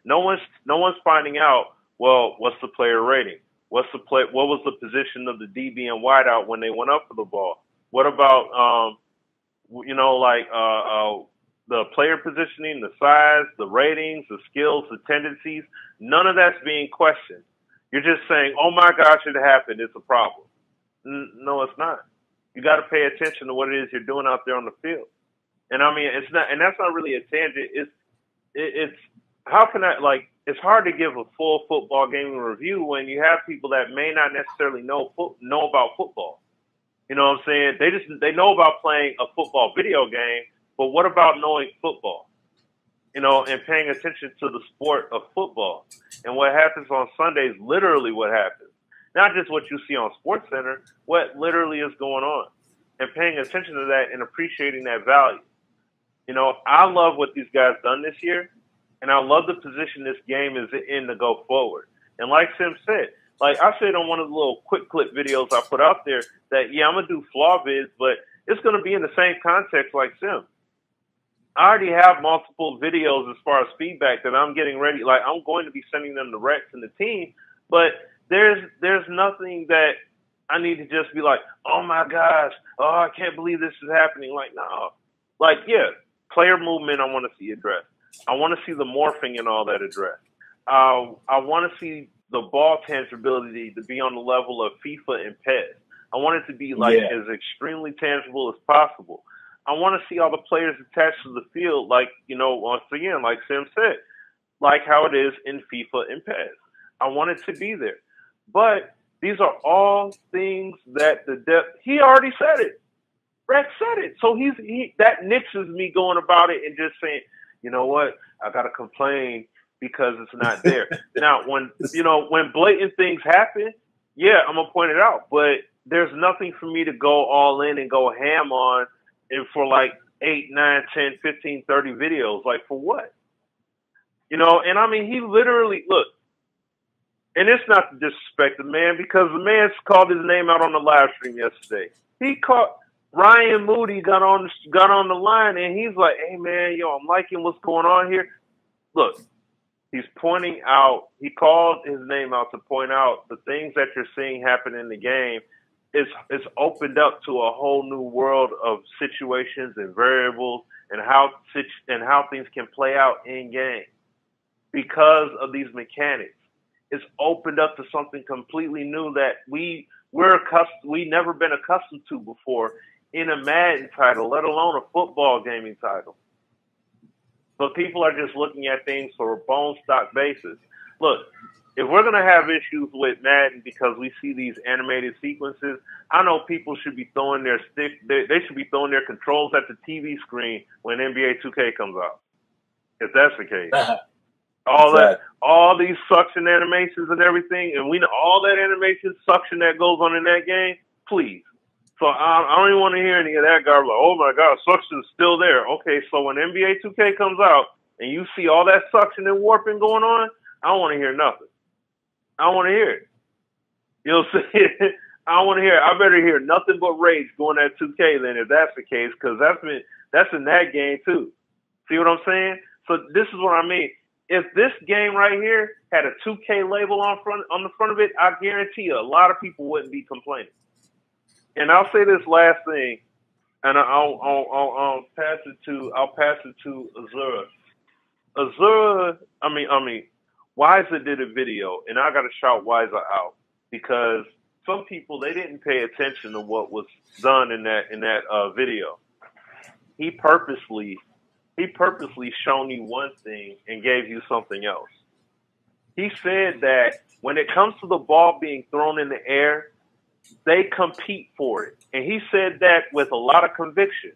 no one's finding out, well, what's the player rating? What's the play? What was the position of the DB and wideout when they went up for the ball? What about the player positioning, the size, the ratings, the skills, the tendencies? None of that's being questioned. You're just saying, "Oh my gosh, it happened. It's a problem." No, it's not. You got to pay attention to what it is you're doing out there on the field. And I mean, it's not, and that's not really a tangent. It's how can I it's hard to give a full football game review when you have people that may not necessarily know about football. You know what I'm saying? They know about playing a football video game, but what about knowing football? You know, and paying attention to the sport of football. And what happens on Sundays, literally what happens. Not just what you see on SportsCenter, what literally is going on. And paying attention to that and appreciating that value. You know, I love what these guys done this year, and I love the position this game is in to go forward. And like Sim said, like I said on one of the little quick clip videos I put out there that, yeah, I'm going to do flaw vids, but it's going to be in the same context like Sim. I already have multiple videos as far as feedback that I'm getting ready. Like, I'm going to be sending them to Rex and the team, but there's nothing that I need to just be like, oh my gosh, oh, I can't believe this is happening. Like, no. Like, yeah, player movement I want to see addressed. I want to see the morphing and all that addressed. I want to see the ball tangibility to be on the level of FIFA and PES. I want it to be as extremely tangible as possible. I want to see all the players attached to the field, like, you know, once again, like Sim said, like how it is in FIFA and PES. I want it to be there. But these are all things that he already said it. Rex said it. So that nixes me going about it and just saying, you know what, I got to complain because it's not there. Now, when blatant things happen, yeah, I'm going to point it out. But there's nothing for me to go all in and go ham on and for like 8, 9, 10, 15, 30 videos. Like, for what? You know, and I mean, he literally, look, and it's not to disrespect the man because the man called his name out on the live stream yesterday. He caught Ryan Moody got on the line and he's like, hey man, yo, I'm liking what's going on here. Look, he's pointing out, he called his name out to point out the things that you're seeing happen in the game. It's opened up to a whole new world of situations and variables and how things can play out in game because of these mechanics. It's opened up to something completely new that we've never been accustomed to before in a Madden title, let alone a football gaming title. But people are just looking at things for a bone stock basis. Look, if we're going to have issues with Madden because we see these animated sequences, I know people should be throwing their they should be throwing their controls at the TV screen when NBA 2K comes out. If that's the case. All these suction animations and everything, and we know all that animation suction that goes on in that game, please. So I don't even want to hear any of that garbage. Like, oh my God, suction is still there. Okay, so when NBA 2K comes out and you see all that suction and warping going on, I don't want to hear nothing. I don't want to hear it. You know what I'm saying? I don't want to hear it. I better hear nothing but rage going at 2K then if that's the case, because that's in that game too. See what I'm saying? So this is what I mean. If this game right here had a 2K label on the front of it, I guarantee you a lot of people wouldn't be complaining. And I'll say this last thing, and I'll pass it to Azura. Azura, I mean, Wiza did a video, and I got to shout Wiza out because some people they didn't pay attention to what was done in that video. He purposely shown you one thing and gave you something else. He said that when it comes to the ball being thrown in the air, they compete for it. And he said that with a lot of conviction.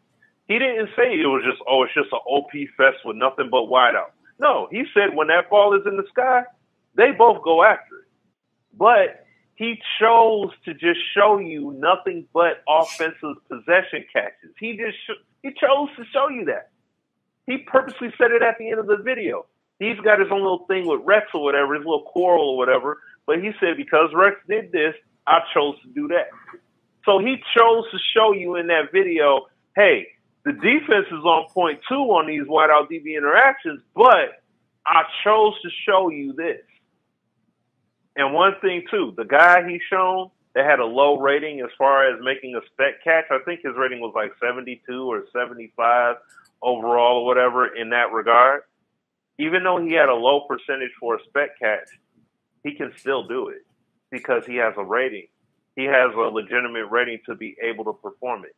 He didn't say it was just, it's just an OP fest with nothing but wideout. No, he said when that ball is in the sky, they both go after it. But he chose to just show you nothing but offensive possession catches. He chose to show you that. He purposely said it at the end of the video. He's got his own little thing with Rex or whatever, his little quarrel or whatever. But he said, because Rex did this, I chose to do that. So he chose to show you in that video, hey, the defense is on point too on these wideout DB interactions, but I chose to show you this. And one thing too, the guy he shown that had a low rating as far as making a spec catch, I think his rating was like 72 or 75 overall or whatever in that regard. Even though he had a low percentage for a spec catch, he can still do it because he has a rating. He has a legitimate rating to be able to perform it.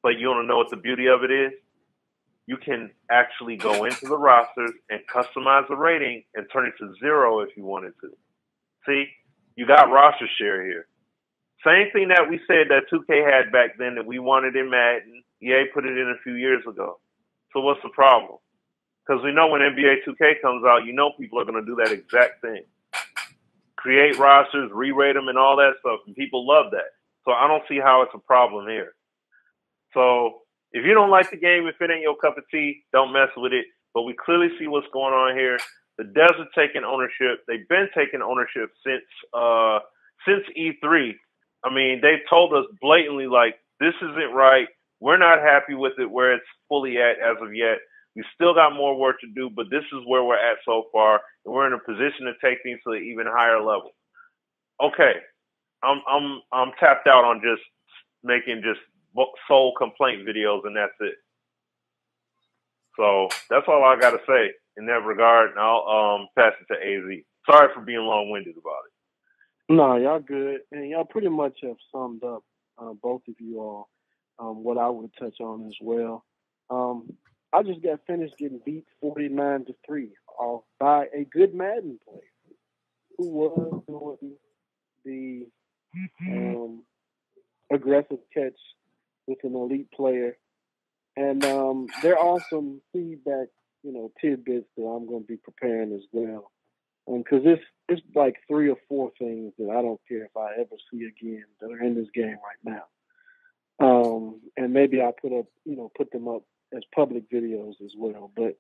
But you want to know what the beauty of it is? You can actually go into the rosters and customize the rating and turn it to 0 if you wanted to. See, you got roster share here. Same thing that we said that 2K had back then that we wanted in Madden. EA put it in a few years ago. So what's the problem? Because we know when NBA 2K comes out, you know people are going to do that exact thing. Create rosters, re-rate them, and all that stuff, and people love that. So I don't see how it's a problem here. So if you don't like the game, if it ain't your cup of tea, don't mess with it. But we clearly see what's going on here. The devs are taking ownership. They've been taking ownership since E3. I mean, they've told us blatantly, like, this isn't right. We're not happy with it where it's fully at as of yet. We still got more work to do, but this is where we're at so far, and we're in a position to take things to an even higher level. Okay, I'm tapped out on just making just sole complaint videos, and that's it. So that's all I got to say in that regard, and I'll pass it to AZ. Sorry for being long-winded about it. No, y'all good, and y'all pretty much have summed up, both of you all, what I would touch on as well. I just got finished getting beat 49-3 by a good Madden player who was doing the aggressive catch with an elite player. And there are some feedback, tidbits that I'm going to be preparing as well. Because it's like 3 or 4 things that I don't care if I ever see again that are in this game right now. And maybe I'll put them up as public videos as well. But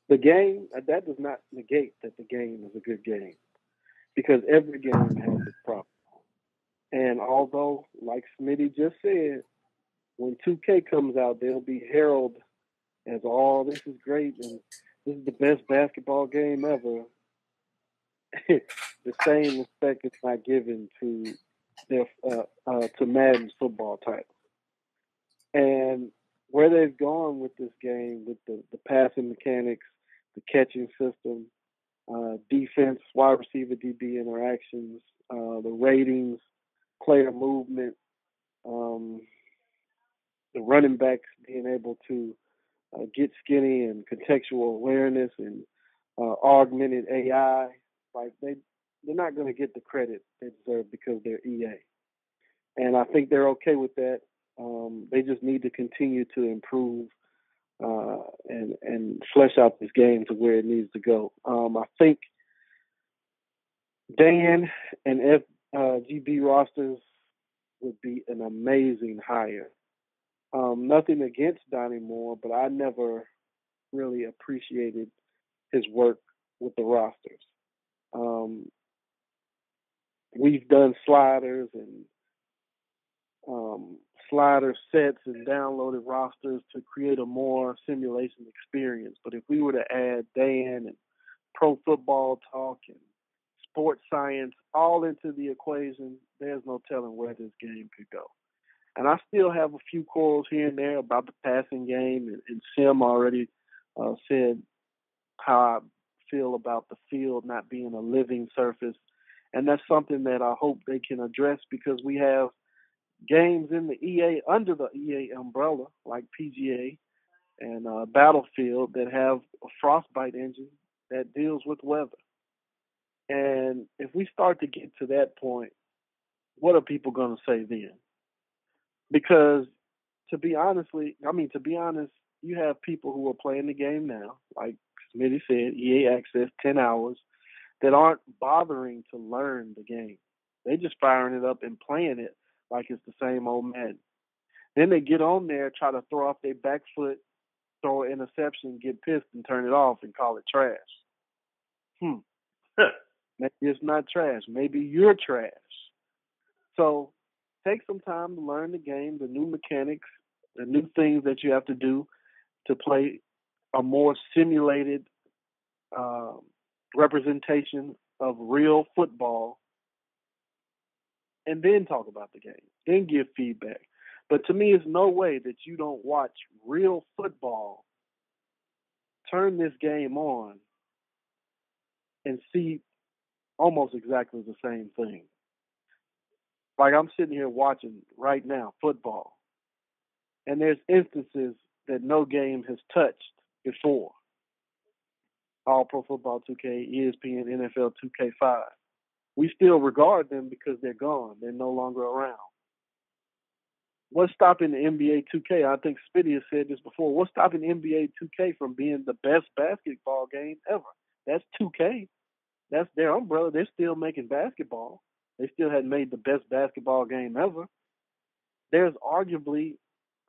the game, that does not negate that the game is a good game. Because every game has its problems. And although, like Smitty just said, when 2K comes out, they'll be heralded as, oh, this is great and this is the best basketball game ever. The same respect is not given to their to Madden's football title. And where they've gone with this game, with the passing mechanics, the catching system, defense, wide receiver, DB interactions, the ratings, player movement, the running backs being able to get skinny and contextual awareness and augmented AI, like they're not going to get the credit they deserve because they're EA. And I think they're okay with that. They just need to continue to improve and flesh out this game to where it needs to go. I think Dan and FBG Rosters would be an amazing hire. Nothing against Donnie Moore, but I never really appreciated his work with the rosters. We've done sliders and slider sets and downloaded rosters to create a more simulation experience. But if we were to add Dan and pro football talk and sports science all into the equation, there's no telling where this game could go. And I still have a few quarrels here and there about the passing game, and Sim already said how I feel about the field not being a living surface. And that's something that I hope they can address, because we have games in the EA, under the EA umbrella, like PGA and Battlefield, that have a Frostbite engine that deals with weather. And if we start to get to that point, what are people going to say then? Because to be honest, you have people who are playing the game now, like Smitty said, EA Access, 10 hours, that aren't bothering to learn the game. They just firing it up and playing it like it's the same old Madden. Then they get on there, try to throw off their back foot, throw an interception, get pissed and turn it off and call it trash. Maybe it's not trash. Maybe you're trash. So take some time to learn the game, the new mechanics, the new things that you have to do to play a more simulated representation of real football and then talk about the game, then give feedback. But to me, it's no way that you don't watch real football, turn this game on, and see almost exactly the same thing. Like I'm sitting here watching right now football, and there's instances that no game has touched before. All Pro Football 2K, ESPN, NFL 2K5. We still regard them because they're gone. They're no longer around. What's stopping the NBA 2K? I think Spitty has said this before. What's stopping NBA 2K from being the best basketball game ever? That's 2K. That's their umbrella. They're still making basketball. They still hadn't made the best basketball game ever. There's arguably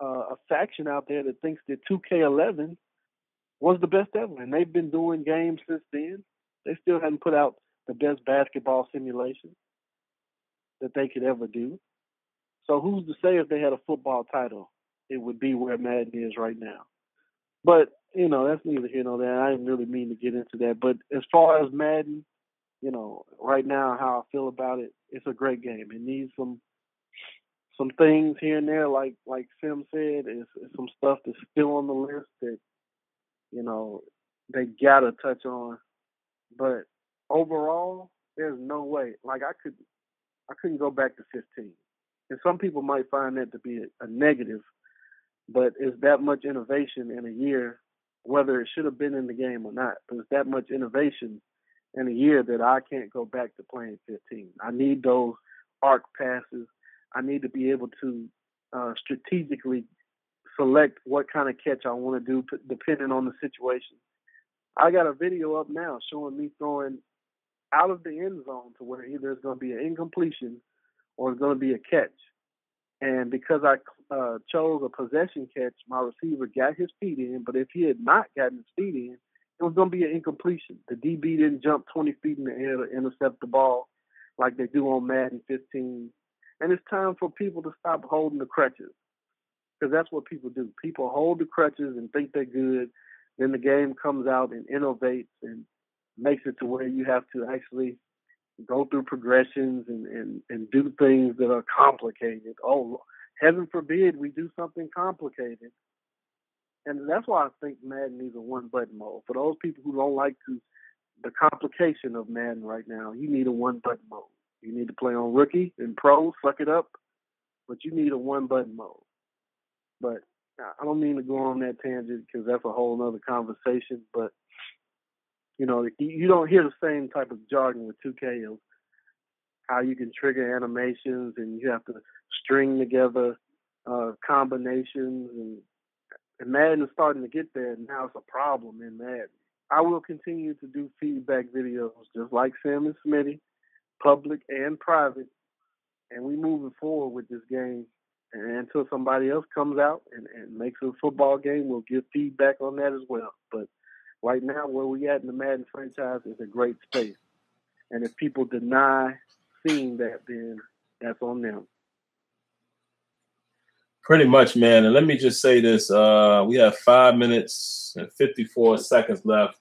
a faction out there that thinks that 2K11 was the best ever, and they've been doing games since then. They still haven't put out the best basketball simulation that they could ever do. So who's to say if they had a football title, it would be where Madden is right now? But, you know, that's neither here nor there. I didn't really mean to get into that. But as far as Madden, you know, right now, how I feel about it, it's a great game. It needs some things here and there, like Sim said, is some stuff that's still on the list that, you know, they gotta touch on. But overall, there's no way. Like I couldn't go back to 15. And some people might find that to be a negative, but it's that much innovation in a year, whether it should have been in the game or not. But it's that much innovation in a year that I can't go back to playing 15. I need those arc passes. I need to be able to strategically select what kind of catch I want to do depending on the situation. I got a video up now showing me throwing out of the end zone to where either it's going to be an incompletion or it's going to be a catch. And because I chose a possession catch, my receiver got his feet in, but if he had not gotten his feet in, it was going to be an incompletion. The DB didn't jump 20 feet in the air to intercept the ball like they do on Madden 15. And it's time for people to stop holding the crutches, because that's what people do. People hold the crutches and think they're good. Then the game comes out and innovates and makes it to where you have to actually go through progressions and do things that are complicated. Oh, heaven forbid we do something complicated. And that's why I think Madden needs a one-button mode. For those people who don't like the complication of Madden right now, you need a one-button mode. You need to play on rookie and pro, suck it up, but you need a one-button mode. But I don't mean to go on that tangent because that's a whole other conversation. But, you know, you don't hear the same type of jargon with 2K of how you can trigger animations and you have to string together combinations. And Madden is starting to get there, and now it's a problem in Madden. I will continue to do feedback videos just like Sam and Smitty, public and private, and we moving forward with this game. And until somebody else comes out and makes a football game, we'll give feedback on that as well. But right now, where we at in the Madden franchise is a great space. And if people deny seeing that, then that's on them. Pretty much, man. And let me just say this. We have 5 minutes and 54 seconds left.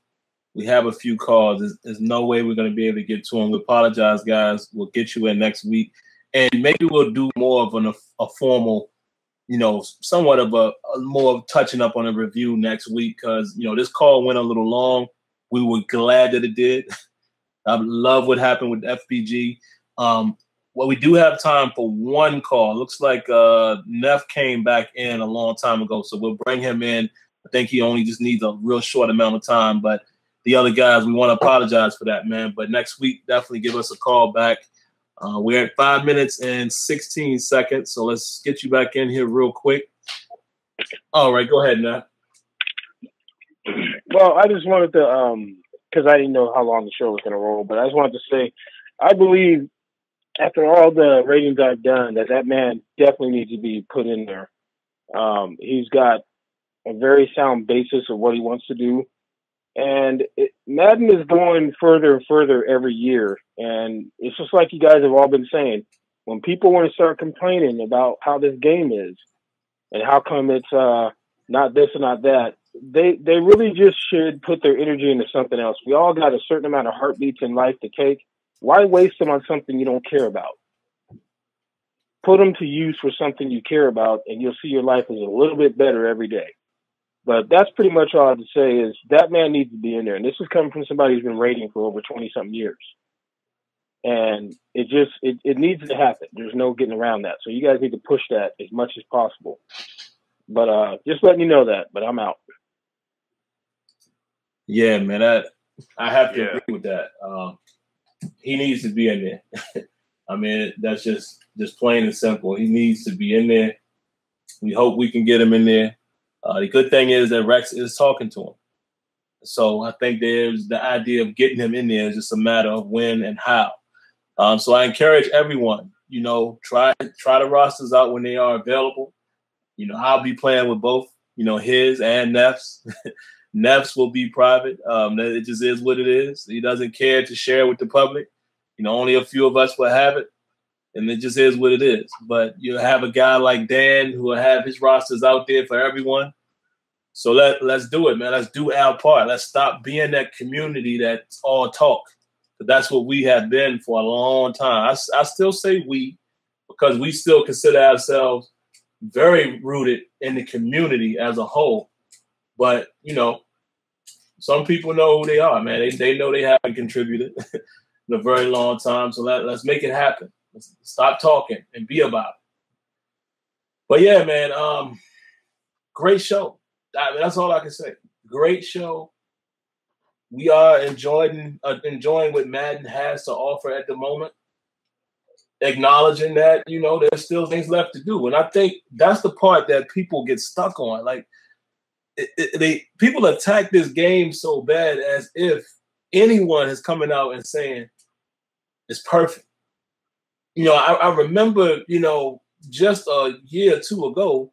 We have a few calls. There's no way we're going to be able to get to them. We apologize, guys. We'll get you in next week. And maybe we'll do more of a formal, you know, somewhat of a more of touching up on a review next week because, you know, this call went a little long. We were glad that it did. I love what happened with FBG. Well, we do have time for one call. Looks like Neff came back in a long time ago, so we'll bring him in. I think he only just needs a real short amount of time. But the other guys, we want to apologize for that, man. But next week, definitely give us a call back. We're at 5 minutes and 16 seconds, so let's get you back in here real quick. All right, go ahead, Neff. Well, I just wanted to, because I didn't know how long the show was going to roll, but I just wanted to say, I believe after all the ratings I've done, that man definitely needs to be put in there. He's got a very sound basis of what he wants to do. And Madden is going further and further every year. And it's just like you guys have all been saying, when people want to start complaining about how this game is and how come it's not this and not that, they really just should put their energy into something else. We all got a certain amount of heartbeats in life to take. Why waste them on something you don't care about? Put them to use for something you care about, and you'll see your life is a little bit better every day. But that's pretty much all I have to say is that man needs to be in there. And this is coming from somebody who's been rating for over 20-something years. And it needs to happen. There's no getting around that. So you guys need to push that as much as possible. But just letting you know that. But I'm out. Yeah, man. I have to agree with that. He needs to be in there. I mean, that's just plain and simple. He needs to be in there. We hope we can get him in there. The good thing is that Rex is talking to him. So I think there's the idea of getting him in there is just a matter of when and how. So I encourage everyone, try the rosters out when they are available. I'll be playing with both, his and Neff's. Neff's will be private. It just is what it is. He doesn't care to share with the public. Only a few of us will have it. And it just is what it is. But you have a guy like Dan who will have his rosters out there for everyone. So let's do it, man. Let's do our part. Let's stop being that community that's all talk. But that's what we have been for a long time. I still say we, because we still consider ourselves very rooted in the community as a whole. But, some people know who they are, man. They know they haven't contributed in a very long time. So let's make it happen. Let's stop talking and be about it. But yeah, man, great show. That's all I can say. Great show. We are enjoying what Madden has to offer at the moment. Acknowledging that, there's still things left to do. And I think that's the part that people get stuck on. Like, people attack this game so bad as if anyone is coming out and saying it's perfect. I remember, just a year or two ago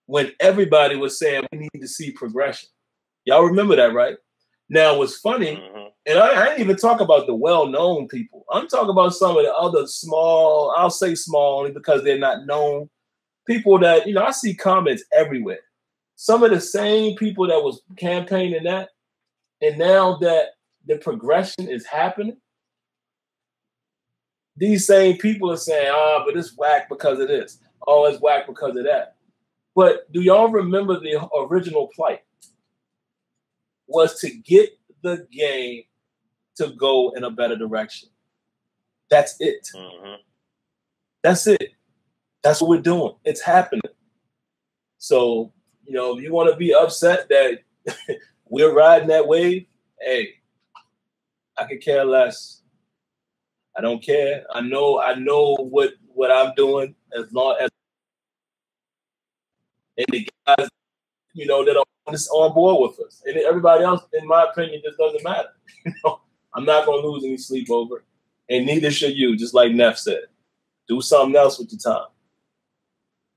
when everybody was saying we need to see progression. Y'all remember that, right? Now, what's funny, and I didn't even talk about the well-known people. I'm talking about some of the other small, I'll say small only because they're not known, people that, I see comments everywhere. Some of the same people that was campaigning that, and now that the progression is happening, these same people are saying, but it's whack because of this. Oh, it's whack because of that. But do y'all remember the original plight? Was to get the game to go in a better direction. That's it. That's it. That's what we're doing. It's happening. So, if you want to be upset that we're riding that wave, hey, I could care less. I don't care. I know what I'm doing as long as and the guys, that are on board with us. And everybody else, in my opinion, just doesn't matter. I'm not going to lose any sleep over it. And neither should you, just like Neff said. Do something else with your time.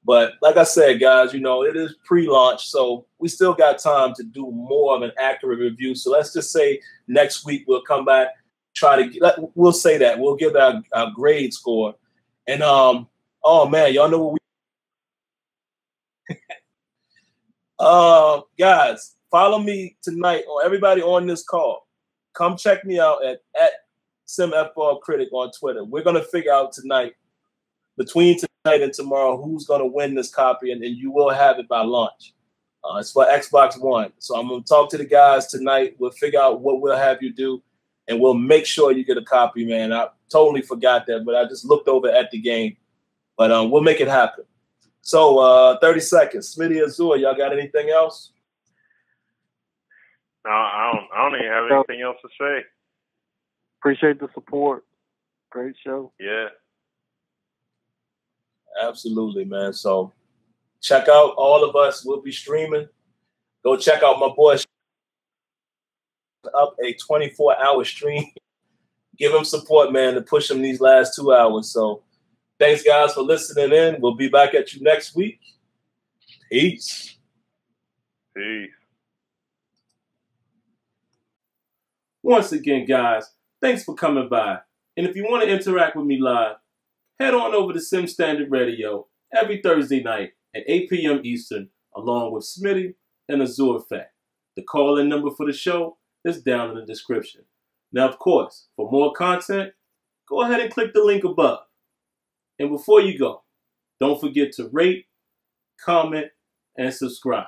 But like I said, guys, it is pre-launch, so we still got time to do more of an accurate review. So let's just say next week we'll come back, we'll say that. We'll give our grade score. And, oh, man, y'all know what we guys, follow me tonight, or everybody on this call. Come check me out at SimFBallCritic on Twitter. We're going to figure out tonight, between tonight and tomorrow, who's going to win this copy, and you will have it by launch. It's for Xbox One. So I'm going to talk to the guys tonight. We'll figure out what we'll have you do, and we'll make sure you get a copy, man. I totally forgot that, but I just looked over at the game. But we'll make it happen. So 30 seconds. Smitty Azure, y'all got anything else? No, I don't even have anything else to say. Appreciate the support. Great show. Yeah. Absolutely, man. So check out all of us. We'll be streaming. Go check out my boy up a 24-hour stream. Give him support, man, to push him these last 2 hours. So thanks, guys, for listening in. We'll be back at you next week. Peace. Peace. Once again, guys, thanks for coming by. And if you want to interact with me live, head on over to Sim Standard Radio every Thursday night at 8 p.m. Eastern, along with Smitty and Azure Fact. The call-in number for the show is down in the description. Now, of course, for more content, go ahead and click the link above. And before you go, don't forget to rate, comment, and subscribe.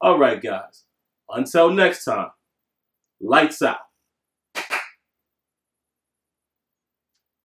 All right, guys. Until next time, lights out.